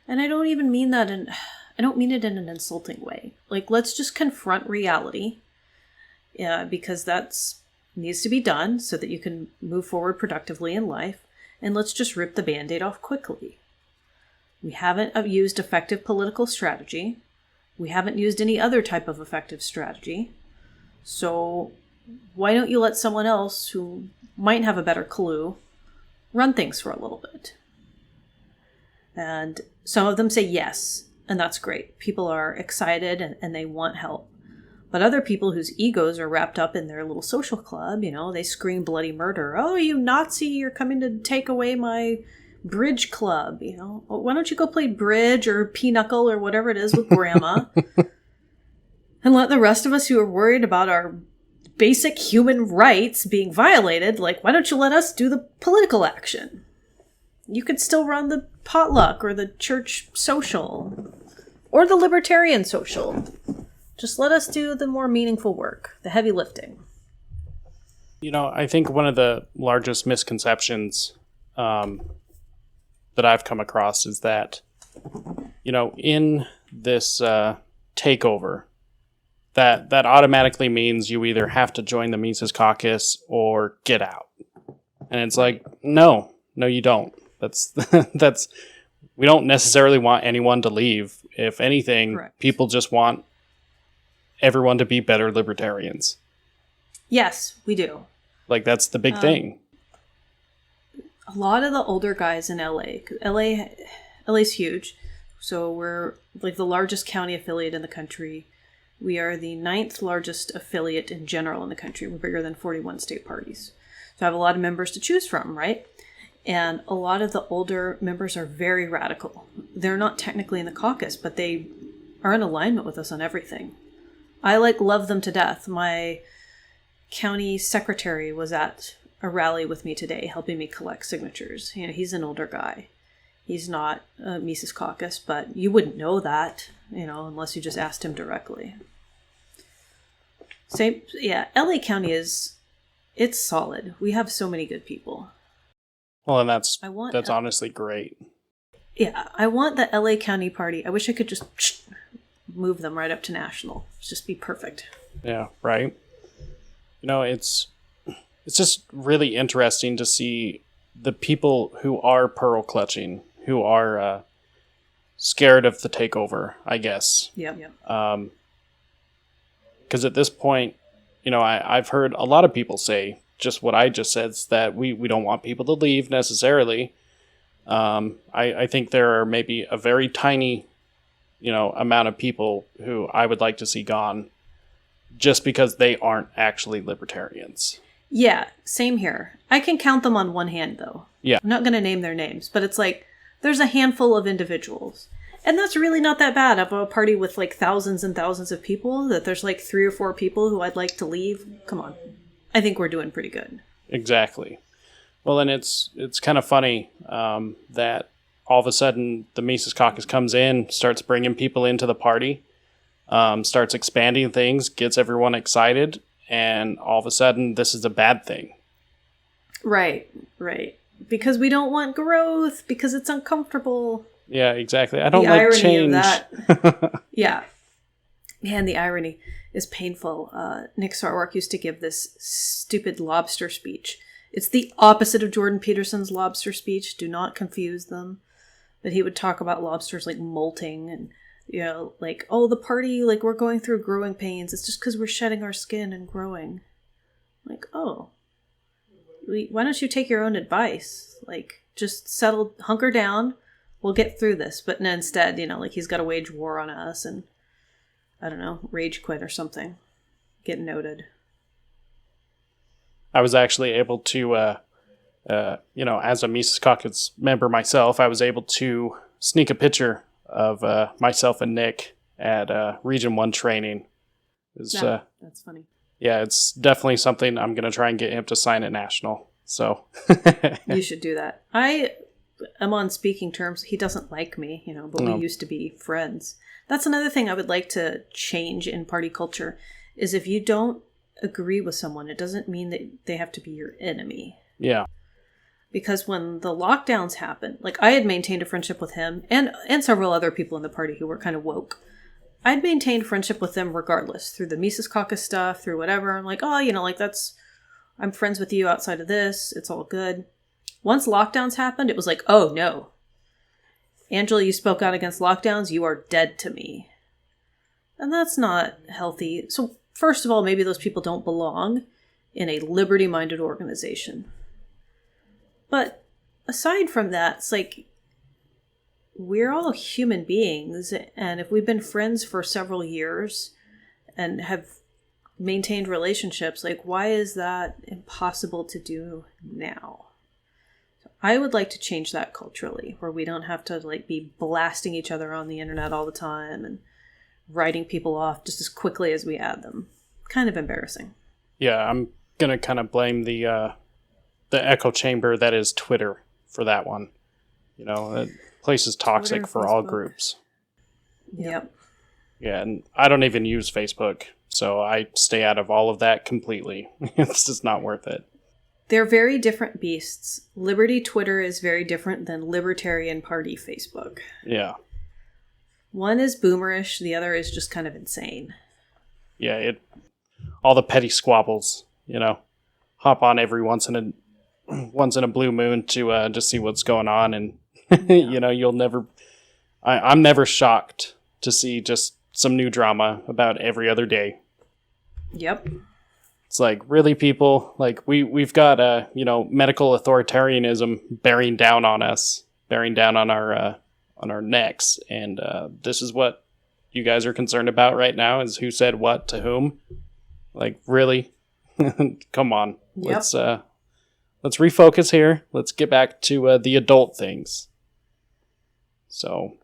And I don't even mean that I don't mean it in an insulting way. Like, let's just confront reality. Yeah, because that's needs to be done so that you can move forward productively in life. And let's just rip the Band-Aid off quickly. We haven't used effective political strategy. We haven't used any other type of effective strategy. So why don't you let someone else who might have a better clue run things for a little bit? And some of them say yes, and that's great. People are excited and they want help. But other people whose egos are wrapped up in their little social club, they scream bloody murder. Oh, you Nazi, you're coming to take away my bridge club. Well, why don't you go play bridge or pinochle or whatever it is with grandma? And let the rest of us who are worried about our basic human rights being violated, why don't you let us do the political action? You could still run the potluck or the church social or the libertarian social. Just let us do the more meaningful work, the heavy lifting. I think one of the largest misconceptions that I've come across is that, in this takeover, that automatically means you either have to join the Mises Caucus or get out. And it's like, no, you don't. That's we don't necessarily want anyone to leave. If anything, correct. People just want everyone to be better libertarians. Yes, we do. That's the big thing. A lot of the older guys in LA, 'cause LA's huge. So we're the largest county affiliate in the country. We are the 9th largest affiliate in general in the country. We're bigger than 41 state parties. So I have a lot of members to choose from, right? And a lot of the older members are very radical. They're not technically in the caucus, but they are in alignment with us on everything. I love them to death. My county secretary was at a rally with me today, helping me collect signatures. He's an older guy. He's not a Mises Caucus, but you wouldn't know that, unless you just asked him directly. Same, yeah, LA County it's solid. We have so many good people. Well, and that's honestly great. Yeah, I want the LA County Party. I wish I could just move them right up to national. Just be perfect. Yeah, right. It's just really interesting to see the people who are pearl clutching, who are scared of the takeover, I guess. Yep. Because at this point, I've heard a lot of people say just what I just said, is that we don't want people to leave necessarily. I think there are maybe a very tiny, amount of people who I would like to see gone just because they aren't actually libertarians. Yeah, same here. I can count them on one hand, though. Yeah. I'm not going to name their names, but it's like there's a handful of individuals. And that's really not that bad. Of a party with like thousands and thousands of people, that there's like 3 or 4 people who I'd like to leave. Come on. I think we're doing pretty good. Exactly. Well, and it's kind of funny that all of a sudden the Mises Caucus comes in, starts bringing people into the party, starts expanding things, gets everyone excited, and all of a sudden this is a bad thing. Right. Because we don't want growth, because it's uncomfortable. Yeah, exactly. I don't like change. The irony of that. Yeah. Man, the irony is painful. Nick Sarwark used to give this stupid lobster speech. It's the opposite of Jordan Peterson's lobster speech. Do not confuse them. But he would talk about lobsters like molting and, like, oh, the party, like, we're going through growing pains. It's just because we're shedding our skin and growing. Like, oh. Why don't you take your own advice? Like, just hunker down. We'll get through this. But no, instead, like, he's got to wage war on us and, I don't know, rage quit or something. Get noted. I was actually able to, as a Mises Caucus member myself, I was able to sneak a picture of myself and Nick at Region 1 training. That's funny. Yeah, it's definitely something I'm going to try and get him to sign at National. So you should do that. I am on speaking terms. He doesn't like me, but we used to be friends. That's another thing I would like to change in party culture, is if you don't agree with someone, it doesn't mean that they have to be your enemy. Yeah. Because when the lockdowns happened, like, I had maintained a friendship with him and several other people in the party who were kind of woke. I'd maintained friendship with them regardless, through the Mises Caucus stuff, through whatever. I'm like, oh, I'm friends with you outside of this. It's all good. Once lockdowns happened, it was like, oh, no. Angela, you spoke out against lockdowns. You are dead to me. And that's not healthy. So first of all, maybe those people don't belong in a liberty-minded organization. But aside from that, it's like, we're all human beings, and if we've been friends for several years and have maintained relationships, like, why is that impossible to do now? So I would like to change that culturally, where we don't have to, like, be blasting each other on the internet all the time and writing people off just as quickly as we add them. Kind of embarrassing. Yeah, I'm going to kind of blame the echo chamber that is Twitter for that one. That place is toxic for all groups. Yep. Yeah, and I don't even use Facebook, so I stay out of all of that completely. It's just not worth it. They're very different beasts. Liberty Twitter is very different than Libertarian Party Facebook. Yeah. One is boomerish, the other is just kind of insane. Yeah, all the petty squabbles, hop on every once in a blue moon to see what's going on, and you'll never. I'm never shocked to see just some new drama about every other day. Yep. It's like, really, people, like we've got medical authoritarianism bearing down on us, bearing down on our necks, and this is what you guys are concerned about right now, is who said what to whom. Like, really? Come on. Yep. Let's refocus here. Let's get back to the adult things. So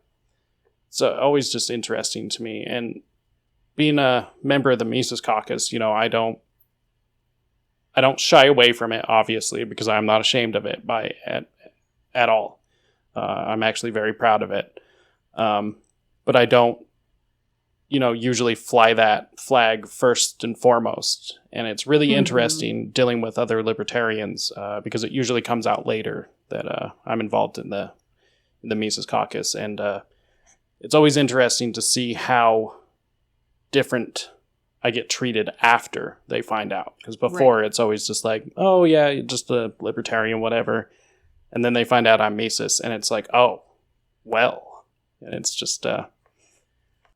it's always just interesting to me. And being a member of the Mises Caucus, I don't shy away from it, obviously, because I'm not ashamed of it at all. I'm actually very proud of it. But I don't, usually fly that flag first and foremost. And it's really interesting dealing with other libertarians because it usually comes out later that I'm involved in the Mises Caucus. And it's always interesting to see how different I get treated after they find out. Because before it's always just like, oh yeah, you're just a libertarian, whatever. And then they find out I'm Mises, and it's like, oh, well. And it's just, I've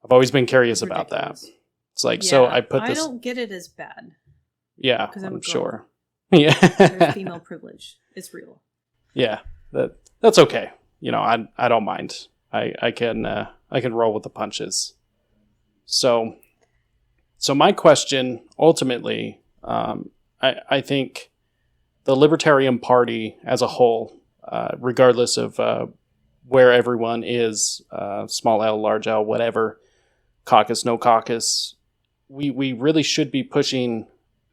always been curious about that. It's like, so I put this... I don't get it as bad. Yeah, because I'm sure. Yeah. There's female privilege. It's real. Yeah, that's okay. You know, I don't mind. I can roll with the punches. So my question, ultimately, I think the Libertarian Party as a whole, regardless of where everyone is, small L, large L, whatever, caucus, no caucus, we really should be pushing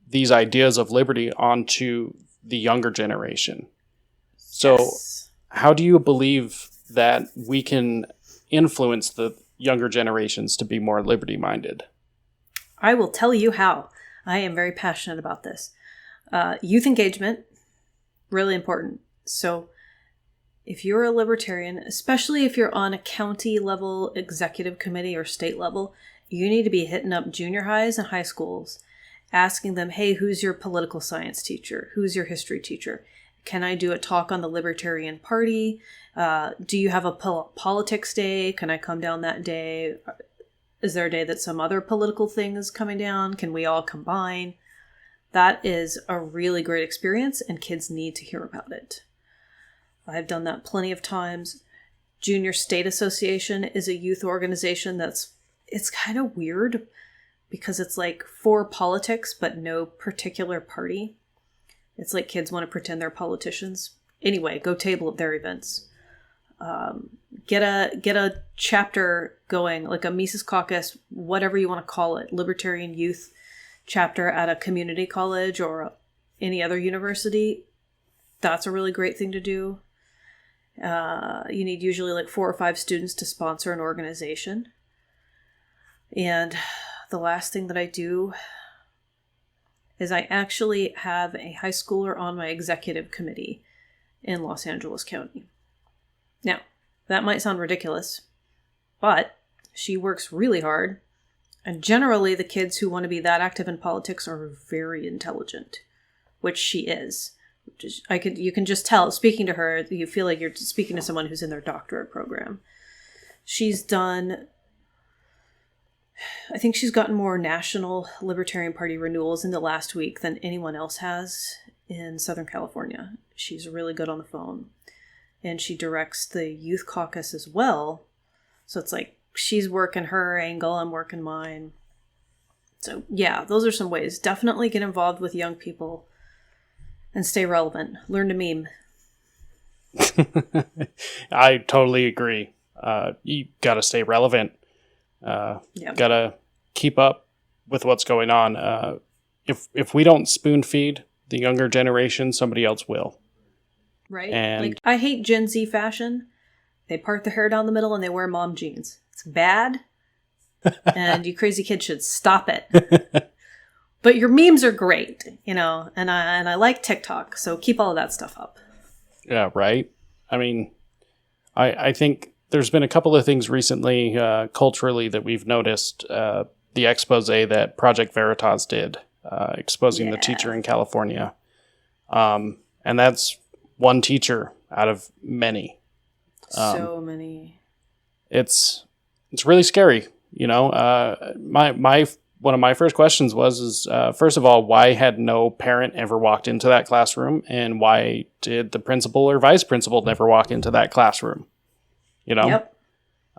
these ideas of liberty onto the younger generation. So how do you believe that we can influence the younger generations to be more liberty-minded? I will tell you how. I am very passionate about this. Youth engagement, really important. So if you're a libertarian, especially if you're on a county level executive committee or state level, you need to be hitting up junior highs and high schools, asking them, hey, who's your political science teacher? Who's your history teacher? Can I do a talk on the Libertarian Party? Do you have a politics day? Can I come down that day? Is there a day that some other political thing is coming down? Can we all combine? That is a really great experience, and kids need to hear about it. I've done that plenty of times. Junior State Association is a youth organization it's kind of weird because it's like for politics, but no particular party. It's like kids want to pretend they're politicians. Anyway, go table at their events. Get a chapter going, like a Mises Caucus, whatever you want to call it, Libertarian Youth chapter at a community college or any other university. That's a really great thing to do. You need usually like 4 or 5 students to sponsor an organization. And the last thing that I do is I actually have a high schooler on my executive committee in Los Angeles County. Now, that might sound ridiculous, but she works really hard. And generally, the kids who want to be that active in politics are very intelligent, which she is. You can just tell, speaking to her, you feel like you're speaking to someone who's in their doctorate program. She's done, I think she's gotten more National Libertarian Party renewals in the last week than anyone else has in Southern California. She's really good on the phone. And she directs the Youth Caucus as well. So it's like she's working her angle, I'm working mine. So yeah, those are some ways. Definitely get involved with young people and stay relevant. Learn to meme. I totally agree. You got to stay relevant. Got to keep up with what's going on. If we don't spoon feed the younger generation, somebody else will. Right? And like, I hate Gen Z fashion. They part their hair down the middle and they wear mom jeans. It's bad. And you crazy kids should stop it. But your memes are great, and I like TikTok, so keep all of that stuff up. Yeah, right. I mean, I think there's been a couple of things recently, culturally, that we've noticed. The expose that Project Veritas did, exposing the teacher in California. And that's one teacher out of many. So many. It's really scary, One of my first questions was, first of all, why had no parent ever walked into that classroom? And why did the principal or vice principal never walk into that classroom? Yep.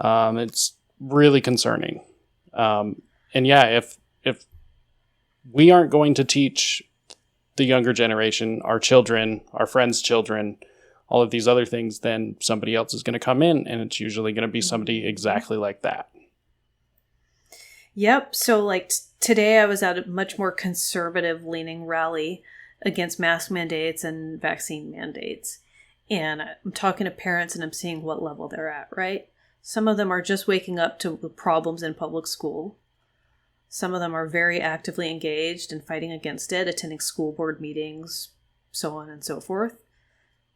It's really concerning. And yeah, if we aren't going to teach the younger generation, our children, our friends' children, all of these other things, then somebody else is going to come in, and it's usually going to be somebody exactly like that. Yep. So like today I was at a much more conservative leaning rally against mask mandates and vaccine mandates. And I'm talking to parents and I'm seeing what level they're at, right? Some of them are just waking up to the problems in public school. Some of them are very actively engaged and fighting against it, attending school board meetings, so on and so forth.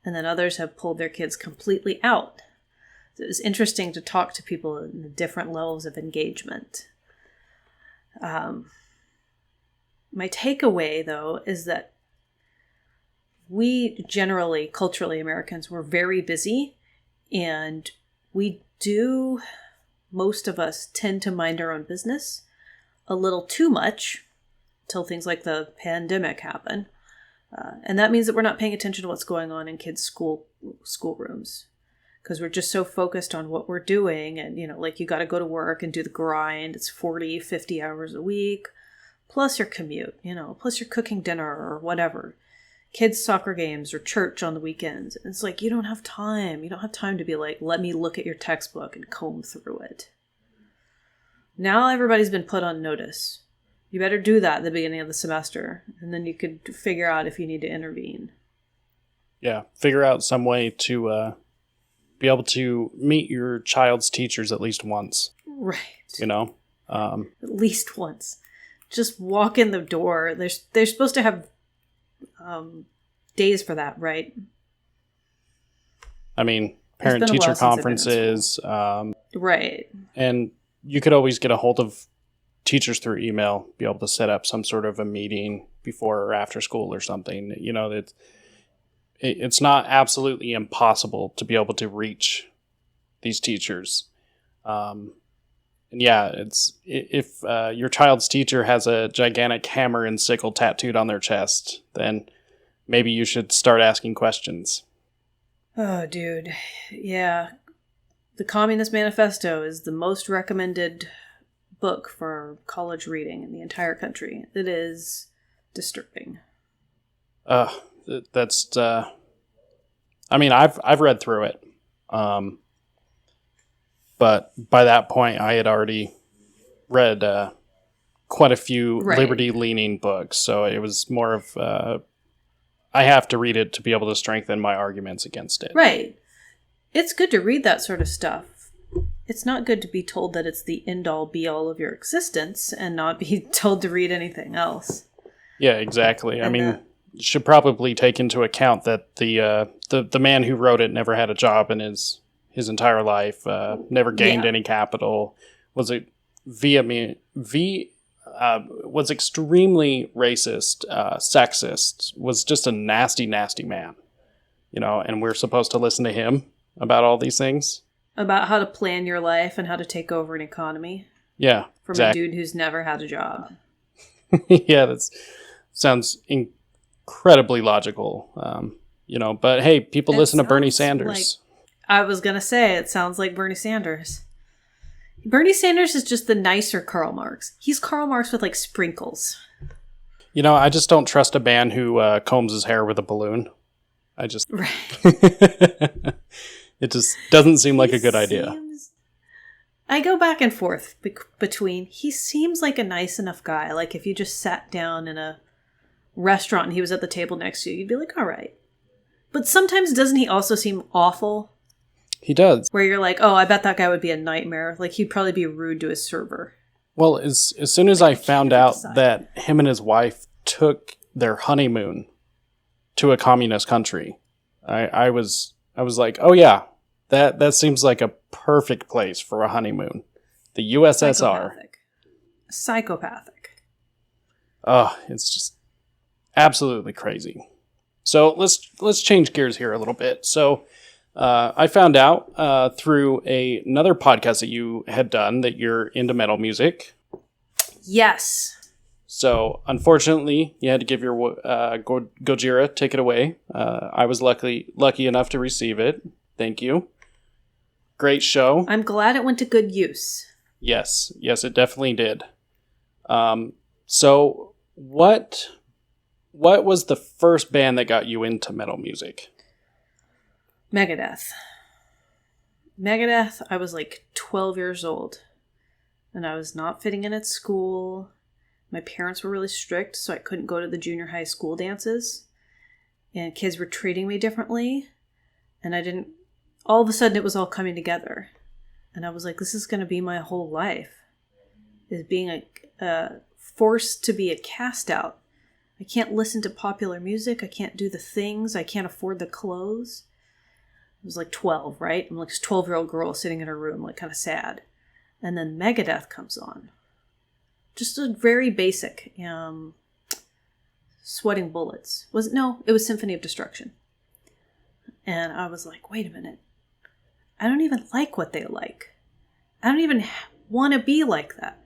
And then others have pulled their kids completely out. So it was interesting to talk to people in the different levels of engagement. My takeaway, though, is that we generally, culturally, Americans, we're very busy, and most of us tend to mind our own business a little too much until things like the pandemic happen. And that means that we're not paying attention to what's going on in kids' schoolrooms, because we're just so focused on what we're doing. And, like, you got to go to work and do the grind. It's 40, 50 hours a week, plus your commute, plus you're cooking dinner or whatever. Kids' soccer games or church on the weekends. And it's like, you don't have time. You don't have time to be like, let me look at your textbook and comb through it. Now everybody's been put on notice. You better do that at the beginning of the semester, and then you could figure out if you need to intervene. Yeah, figure out some way to be able to meet your child's teachers at least once. Right. At least once. Just walk in the door. They're supposed to have days for that, right? I mean, parent-teacher conferences. Right. And you could always get a hold of teachers through email, be able to set up some sort of a meeting before or after school or something. It's not absolutely impossible to be able to reach these teachers. And yeah, if your child's teacher has a gigantic hammer and sickle tattooed on their chest, then maybe you should start asking questions. Oh, dude. Yeah. The Communist Manifesto is the most recommended book for college reading in the entire country. It is disturbing. That's I mean, I've read through it. But by that point I had already read quite a few liberty-leaning books, so it was more of I have to read it to be able to strengthen my arguments against it. Right. It's good to read that sort of stuff. It's not good to be told that it's the end-all, be-all of your existence and not be told to read anything else. Yeah, exactly. I mean, you should probably take into account that the man who wrote it never had a job in his entire life, never gained any capital, was extremely racist, sexist, was just a nasty, nasty man, and we're supposed to listen to him about all these things. About how to plan your life and how to take over an economy. Yeah, From a dude who's never had a job. Yeah, that sounds incredibly logical, but hey, people listen to Bernie Sanders. I was going to say, it sounds like Bernie Sanders. Bernie Sanders is just the nicer Karl Marx. He's Karl Marx with, sprinkles. I just don't trust a man who combs his hair with a balloon. Right. It just doesn't seem like a good idea. I go back and forth between, he seems like a nice enough guy. Like, if you just sat down in a restaurant and he was at the table next to you, you'd be like, all right. But sometimes doesn't he also seem awful? He does. Where you're like, oh, I bet that guy would be a nightmare. Like, he'd probably be rude to his server. Well, as soon as I found out that him and his wife took their honeymoon to a communist country, I was like, oh yeah, that seems like a perfect place for a honeymoon. The USSR. Psychopathic. Oh, it's just absolutely crazy. So let's change gears here a little bit. So I found out through another podcast that you had done that you're into metal music. Yes. So unfortunately, you had to give your Gojira. Take it away. I was lucky enough to receive it. Thank you. Great show. I'm glad it went to good use. Yes, it definitely did. So what was the first band that got you into metal music? Megadeth, I was 12 years old. And I was not fitting in at school. My parents were really strict, so I couldn't go to the junior high school dances. And kids were treating me differently. And I didn't... All of a sudden, it was all coming together. And I was like, this is going to be my whole life. Is being forced to be a cast out. I can't listen to popular music. I can't do the things. I can't afford the clothes. was like 12, right? I'm like this 12-year-old girl sitting in her room, like kind of sad. And then Megadeth comes on. Just a very basic, Sweating Bullets. It was Symphony of Destruction. And I was like, wait a minute. I don't even like what they like. I don't even want to be like that.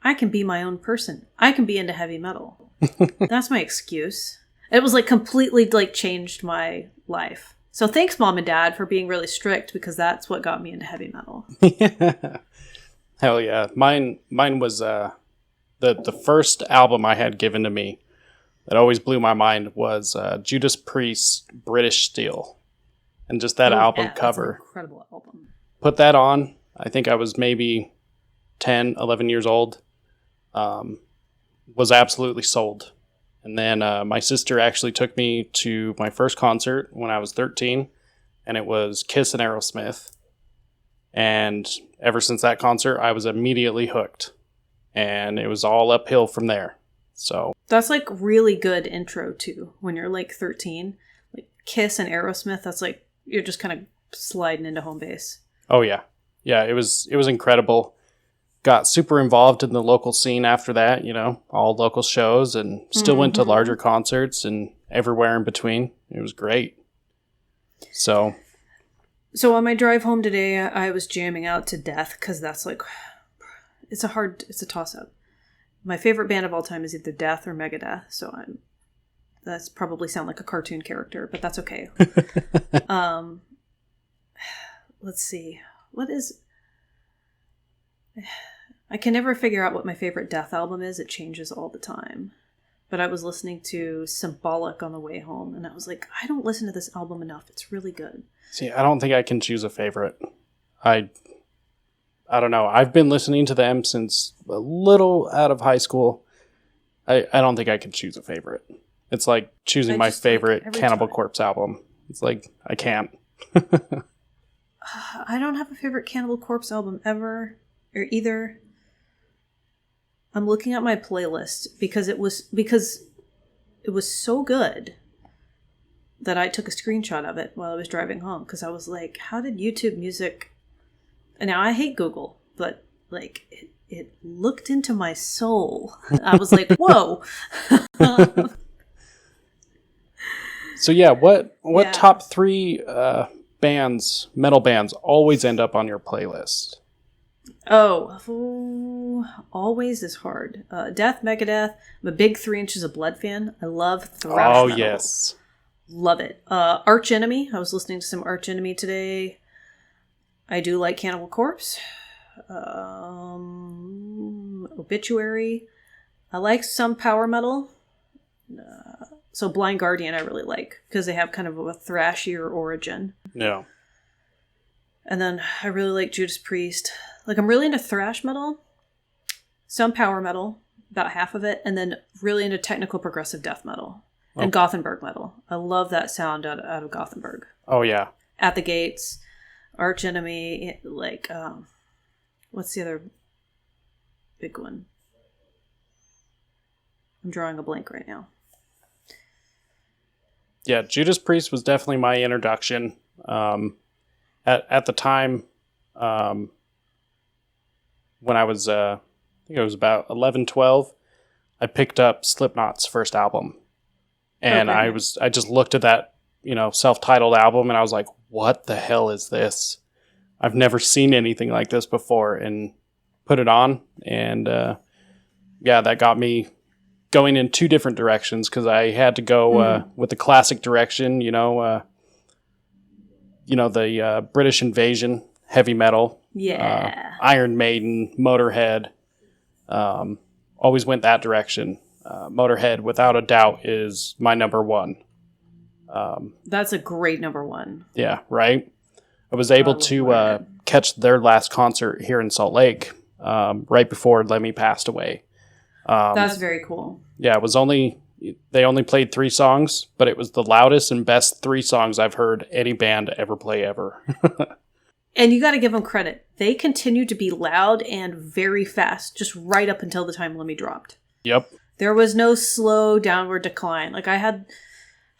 I can be my own person. I can be into heavy metal. That's my excuse. It was like completely like changed my life. So thanks, Mom and Dad, for being really strict, because that's what got me into heavy metal. Hell yeah. Mine was the first album I had given to me that always blew my mind was Judas Priest's British Steel. And just that album cover. That's an incredible album. Put that on. I think I was maybe 10, 11 years old. Was absolutely sold. And then my sister actually took me to my first concert when I was 13. And it was Kiss and Aerosmith. And ever since that concert, I was immediately hooked. And it was all uphill from there. So that's like really good intro too. When you're like 13, like Kiss and Aerosmith, that's like you're just kind of sliding into home base. Oh yeah. Yeah, it was incredible. Got super involved in the local scene after that, all local shows, and still went to larger concerts and everywhere in between. It was great. So on my drive home today, I was jamming out to Death, because that's like, it's a toss-up. My favorite band of all time is either Death or Megadeth, so that's probably sound like a cartoon character, but that's okay. Let's see. I can never figure out what my favorite Death album is. It changes all the time. But I was listening to Symbolic on the way home, and I was like, I don't listen to this album enough. It's really good. See, I don't think I can choose a favorite. I don't know. I've been listening to them since a little out of high school. I don't think I can choose a favorite. It's like choosing my favorite Cannibal Corpse album. It's like, I can't. I don't have a favorite Cannibal Corpse album ever, or either. I'm looking at my playlist because it was so good that I took a screenshot of it while I was driving home, because I was like, how did YouTube Music... And now I hate Google, but like it looked into my soul. I was like, whoa. So yeah, what top 3 metal bands always end up on your playlist? Always is hard. Death, Megadeth. I'm a big 3 Inches of Blood fan. I love thrash metal. Yes. Love it. Arch Enemy. I was listening to some Arch Enemy today. I do like Cannibal Corpse. Obituary. I like some power metal. So Blind Guardian I really like, because they have kind of a thrashier origin. Yeah. And then I really like Judas Priest. Like, I'm really into thrash metal, some power metal, about half of it, and then really into technical progressive death metal and Gothenburg metal. I love that sound out of Gothenburg. Oh, yeah. At the Gates, Arch Enemy, like, what's the other big one? I'm drawing a blank right now. Yeah, Judas Priest was definitely my introduction. At the time, when I was, I think it was about 11, 12, I picked up Slipknot's first album. And I just looked at that, self-titled album, and I was like, what the hell is this? I've never seen anything like this before, and put it on. And, that got me going in 2 different directions, because I had to go with the classic direction, the British Invasion, heavy metal, Iron Maiden, Motorhead, always went that direction. Motorhead, without a doubt, is my number 1. That's a great number 1. Yeah, right? I was able to catch their last concert here in Salt Lake right before Lemmy passed away. That's very cool. Yeah, they only played 3 songs, but it was the loudest and best 3 songs I've heard any band ever play ever. And you got to give them credit. They continued to be loud and very fast, just right up until the time Lemmy dropped. Yep. There was no slow downward decline. Like, I had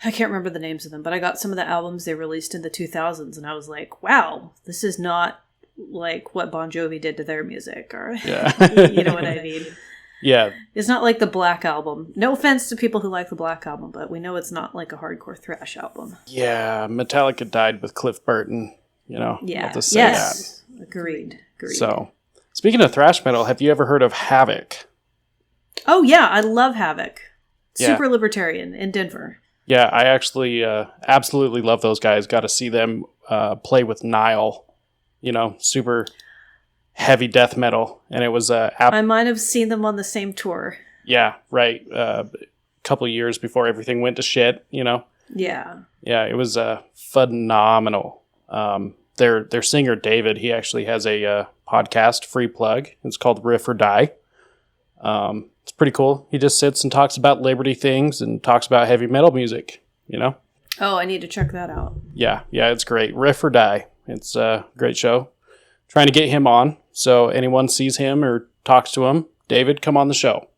I can't remember the names of them, but I got some of the albums they released in the 2000s, and I was like, wow, this is not like what Bon Jovi did to their music, or you know what I mean? Yeah. It's not like the Black Album. No offense to people who like the Black Album, but we know it's not like a hardcore thrash album. Yeah, Metallica died with Cliff Burton, you know. Yeah. I'll just say Yes. That. Agreed. So, speaking of thrash metal, have you ever heard of Havoc? Oh, yeah. I love Havoc. Yeah. Super Libertarian in Denver. Yeah, I actually absolutely love those guys. Got to see them play with Nile, you know, super heavy death metal. And it was... I might have seen them on the same tour. Yeah, right. A couple of years before everything went to shit, you know. Yeah. Yeah, it was phenomenal. Their singer, David, he actually has a podcast, free plug. It's called Riff or Die. It's pretty cool. He just sits and talks about liberty things and talks about heavy metal music, you know? Oh, I need to check that out. Yeah, it's great. Riff or Die. It's a great show. Trying to get him on. So anyone sees him or talks to him, David, come on the show.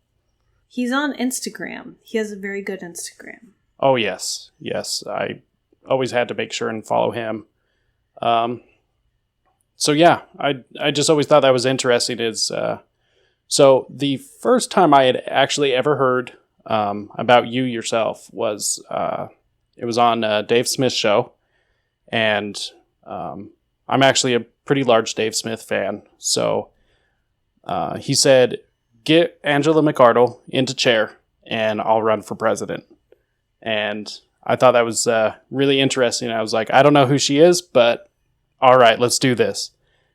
He's on Instagram. He has a very good Instagram. Oh, yes. Yes. I always had to make sure and follow him. So yeah, I just always thought that was interesting is, so the first time I had actually ever heard, about you yourself was, it was on, Dave Smith's show, and, I'm actually a pretty large Dave Smith fan. So, he said, get Angela McArdle into chair and I'll run for president. And I thought that was, really interesting. I was like, I don't know who she is, but all right, let's do this.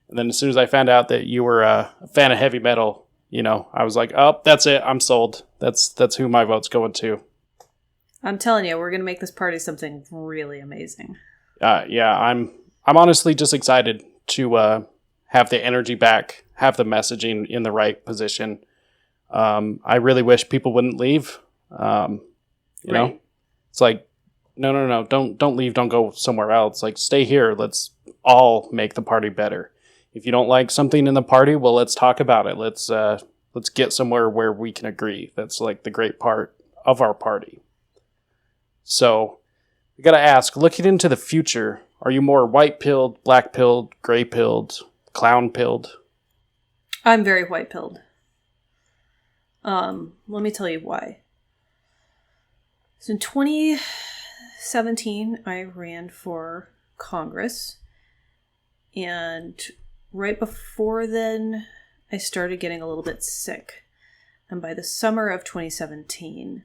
And then as soon as I found out that you were a fan of heavy metal, you know, I was like, oh, that's it. I'm sold. That's who my vote's going to. I'm telling you, we're going to make this party something really amazing. Yeah, I'm honestly just excited to have the energy back, have the messaging in the right position. I really wish people wouldn't leave. You know, it's like, no, don't leave. Don't go somewhere else. Like, stay here. Let's all make the party better. If you don't like something in the party, well, let's talk about it. Let's get somewhere where we can agree. That's like the great part of our party. So we got to ask, looking into the future, are you more white-pilled, black-pilled, gray-pilled, clown-pilled? I'm very white-pilled. Let me tell you why. So in 2017, I ran for Congress, and right before then, I started getting a little bit sick. And by the summer of 2017,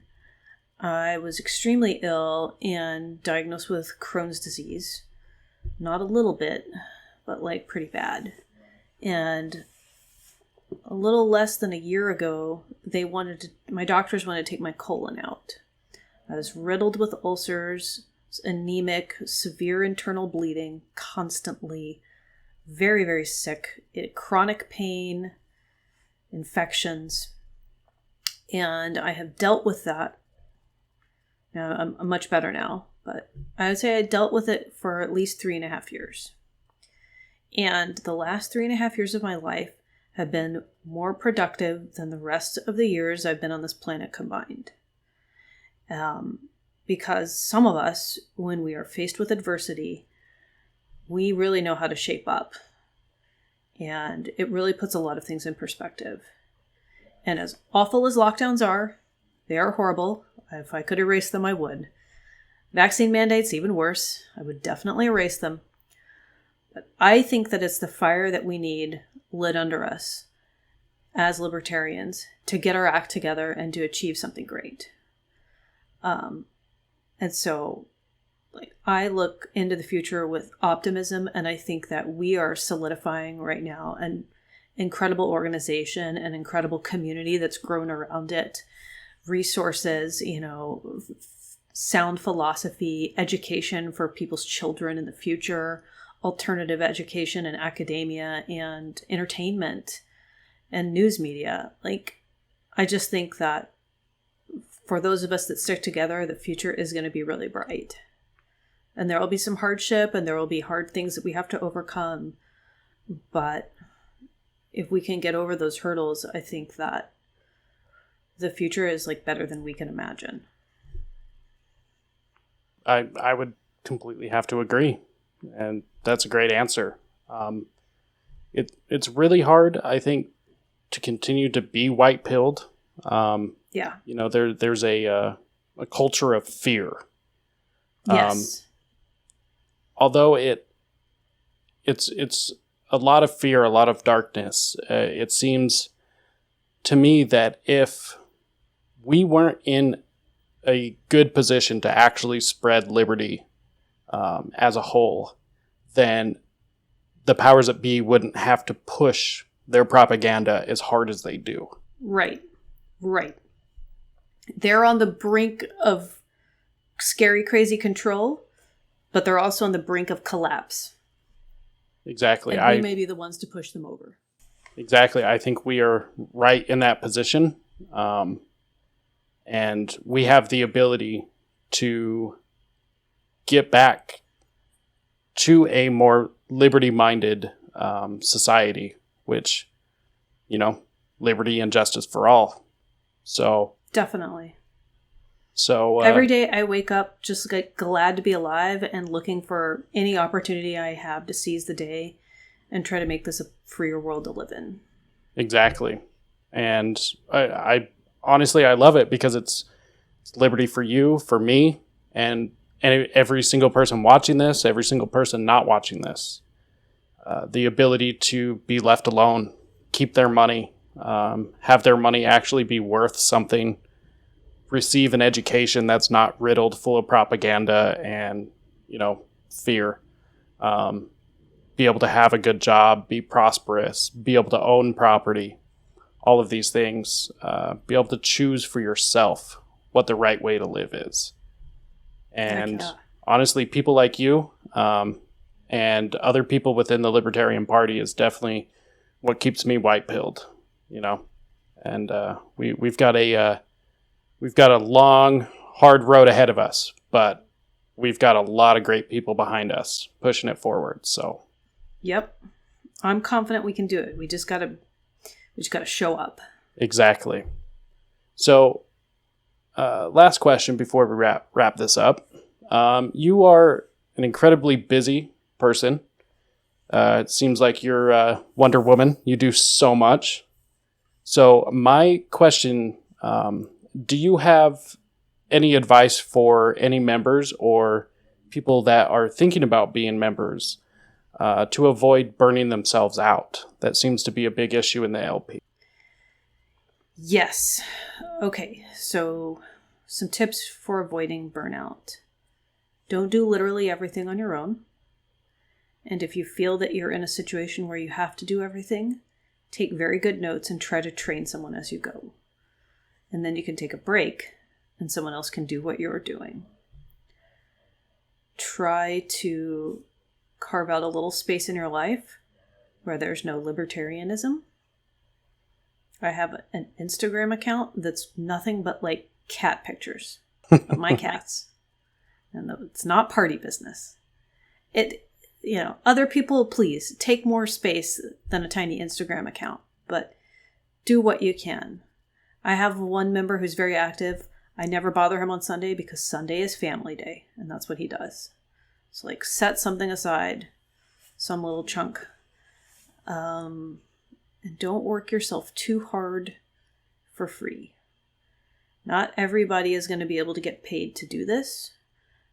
I was extremely ill and diagnosed with Crohn's disease. Not a little bit, but like pretty bad. And a little less than a year ago, my doctors wanted to take my colon out. I was riddled with ulcers, anemic, severe internal bleeding, constantly, very, very sick, chronic pain, infections, and I have dealt with that. Now, I'm much better now, but I would say I dealt with it for at least 3.5 years. And the last 3.5 years of my life have been more productive than the rest of the years I've been on this planet combined. Because some of us, when we are faced with adversity, we really know how to shape up. And it really puts a lot of things in perspective. And as awful as lockdowns are, they are horrible. If I could erase them, I would. Vaccine mandates, even worse. I would definitely erase them. But I think that it's the fire that we need lit under us as libertarians to get our act together and to achieve something great. And so, I look into the future with optimism, and I think that we are solidifying right now an incredible organization, an incredible community that's grown around it, resources, sound philosophy, education for people's children in the future, alternative education and academia and entertainment and news media. I just think that for those of us that stick together, the future is going to be really bright. And there will be some hardship and there will be hard things that we have to overcome. But if we can get over those hurdles, I think that the future is better than we can imagine. I would completely have to agree. And that's a great answer. It's really hard, I think, to continue to be white-pilled. Yeah. You know, there's a culture of fear. Yes. Although it's a lot of fear, a lot of darkness. It seems to me that if we weren't in a good position to actually spread liberty as a whole, then the powers that be wouldn't have to push their propaganda as hard as they do. Right. They're on the brink of scary, crazy control, but they're also on the brink of collapse. Exactly. And we may be the ones to push them over. Exactly. I think we are right in that position. And we have the ability to get back to a more liberty-minded society, which, you know, liberty and justice for all. So definitely. So every day I wake up just like glad to be alive and looking for any opportunity I have to seize the day and try to make this a freer world to live in. Exactly. And I honestly, I love it because it's liberty for you, for me, and every single person watching this, every single person not watching this. The ability to be left alone, keep their money, have their money actually be worth something, receive an education that's not riddled full of propaganda and, you know, fear. Be able to have a good job, be prosperous, be able to own property, all of these things. Be able to choose for yourself what the right way to live is. And honestly, people like you and other people within the Libertarian Party is definitely what keeps me white-pilled, you know. And we've got a long, hard road ahead of us, but we've got a lot of great people behind us pushing it forward. So, yep, I'm confident we can do it. We just gotta show up. Exactly. So, last question before we wrap this up. You are an incredibly busy person. It seems like you're Wonder Woman. You do so much. So my question, do you have any advice for any members or people that are thinking about being members to avoid burning themselves out? That seems to be a big issue in the LP. Yes. Okay, so some tips for avoiding burnout. Don't do literally everything on your own. And if you feel that you're in a situation where you have to do everything, take very good notes and try to train someone as you go. And then you can take a break and someone else can do what you're doing. Try to carve out a little space in your life where there's no libertarianism. I have an Instagram account that's nothing but like cat pictures of my cats. And it's not party business. Other people, please take more space than a tiny Instagram account, but do what you can. I have one member who's very active. I never bother him on Sunday because Sunday is family day, and that's what he does. So, like, set something aside, some little chunk. And don't work yourself too hard for free. Not everybody is going to be able to get paid to do this,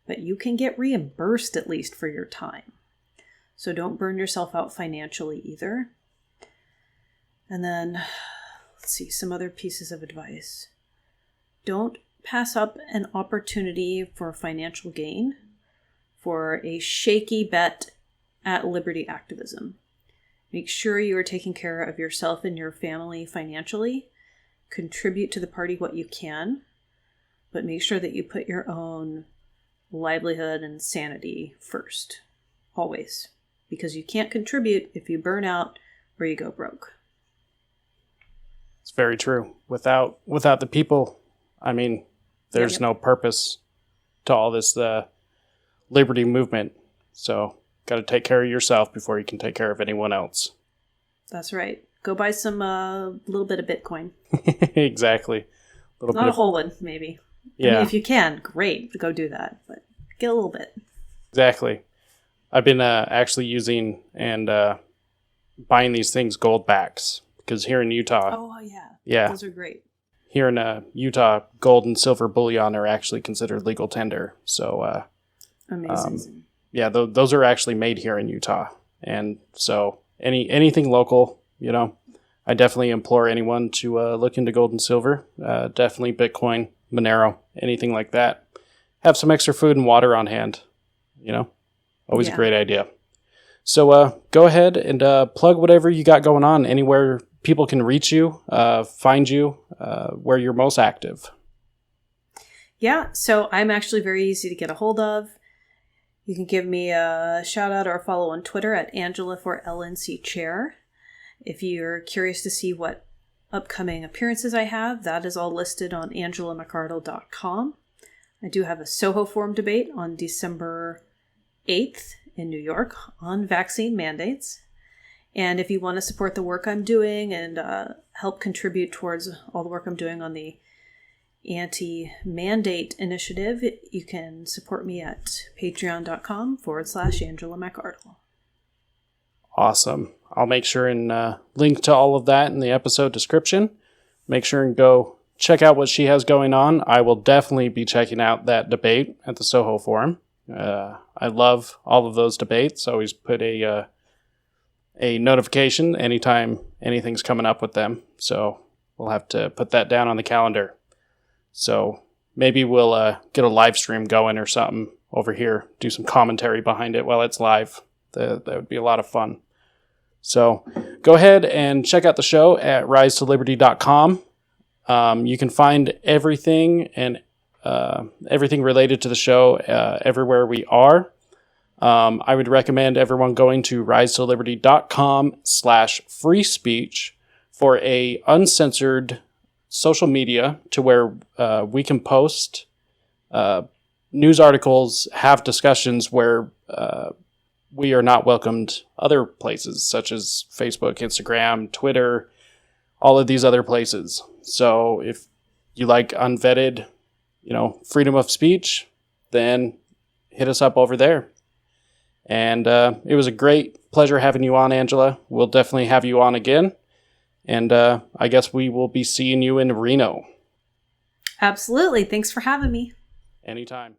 but you can get reimbursed at least for your time. So don't burn yourself out financially either. And then, let's see, some other pieces of advice. Don't pass up an opportunity for financial gain for a shaky bet at liberty activism. Make sure you are taking care of yourself and your family financially. Contribute to the party what you can, but make sure that you put your own livelihood and sanity first. Always. Because you can't contribute if you burn out or you go broke. It's very true. Without the people, I mean, there's no purpose to all this liberty movement. So, got to take care of yourself before you can take care of anyone else. That's right. Go buy some little bit of Bitcoin. Exactly. Not a whole one, maybe. Yeah. I mean, if you can, great. Go do that. But get a little bit. Exactly. I've been actually using and buying these things gold backs because here in Utah, Oh, yeah. yeah, Those are great. here in Utah, gold and silver bullion are actually considered legal tender. So, Amazing. yeah, those are actually made here in Utah. And so anything local, I definitely implore anyone to look into gold and silver. Definitely Bitcoin, Monero, anything like that. Have some extra food and water on hand, Always a great idea. So go ahead and plug whatever you got going on, anywhere people can reach you, find you, where you're most active. Yeah, so I'm actually very easy to get a hold of. You can give me a shout out or a follow on Twitter at Angela for LNC Chair. If you're curious to see what upcoming appearances I have, that is all listed on angelamcardle.com. I do have a Soho Forum debate on December 8th in New York on vaccine mandates. And if you want to support the work I'm doing and help contribute towards all the work I'm doing on the anti-mandate initiative, you can support me at patreon.com/Angela McArdle. Awesome. I'll make sure and link to all of that in the episode description. Make sure and go check out what she has going on. I will definitely be checking out that debate at the Soho Forum. I love all of those debates. Always put a notification anytime anything's coming up with them. So we'll have to put that down on the calendar. So maybe we'll get a live stream going or something over here. Do some commentary behind it while it's live. That would be a lot of fun. So go ahead and check out the show at risetoliberty.com. You can find everything and everything related to the show everywhere we are. I would recommend everyone going to risetoliberty.com/free speech for a uncensored social media to where we can post news articles, have discussions where we are not welcomed other places such as Facebook, Instagram, Twitter, all of these other places. So if you like unvetted, freedom of speech, then hit us up over there. And it was a great pleasure having you on, Angela. We'll definitely have you on again. And I guess we will be seeing you in Reno. Absolutely. Thanks for having me. Anytime.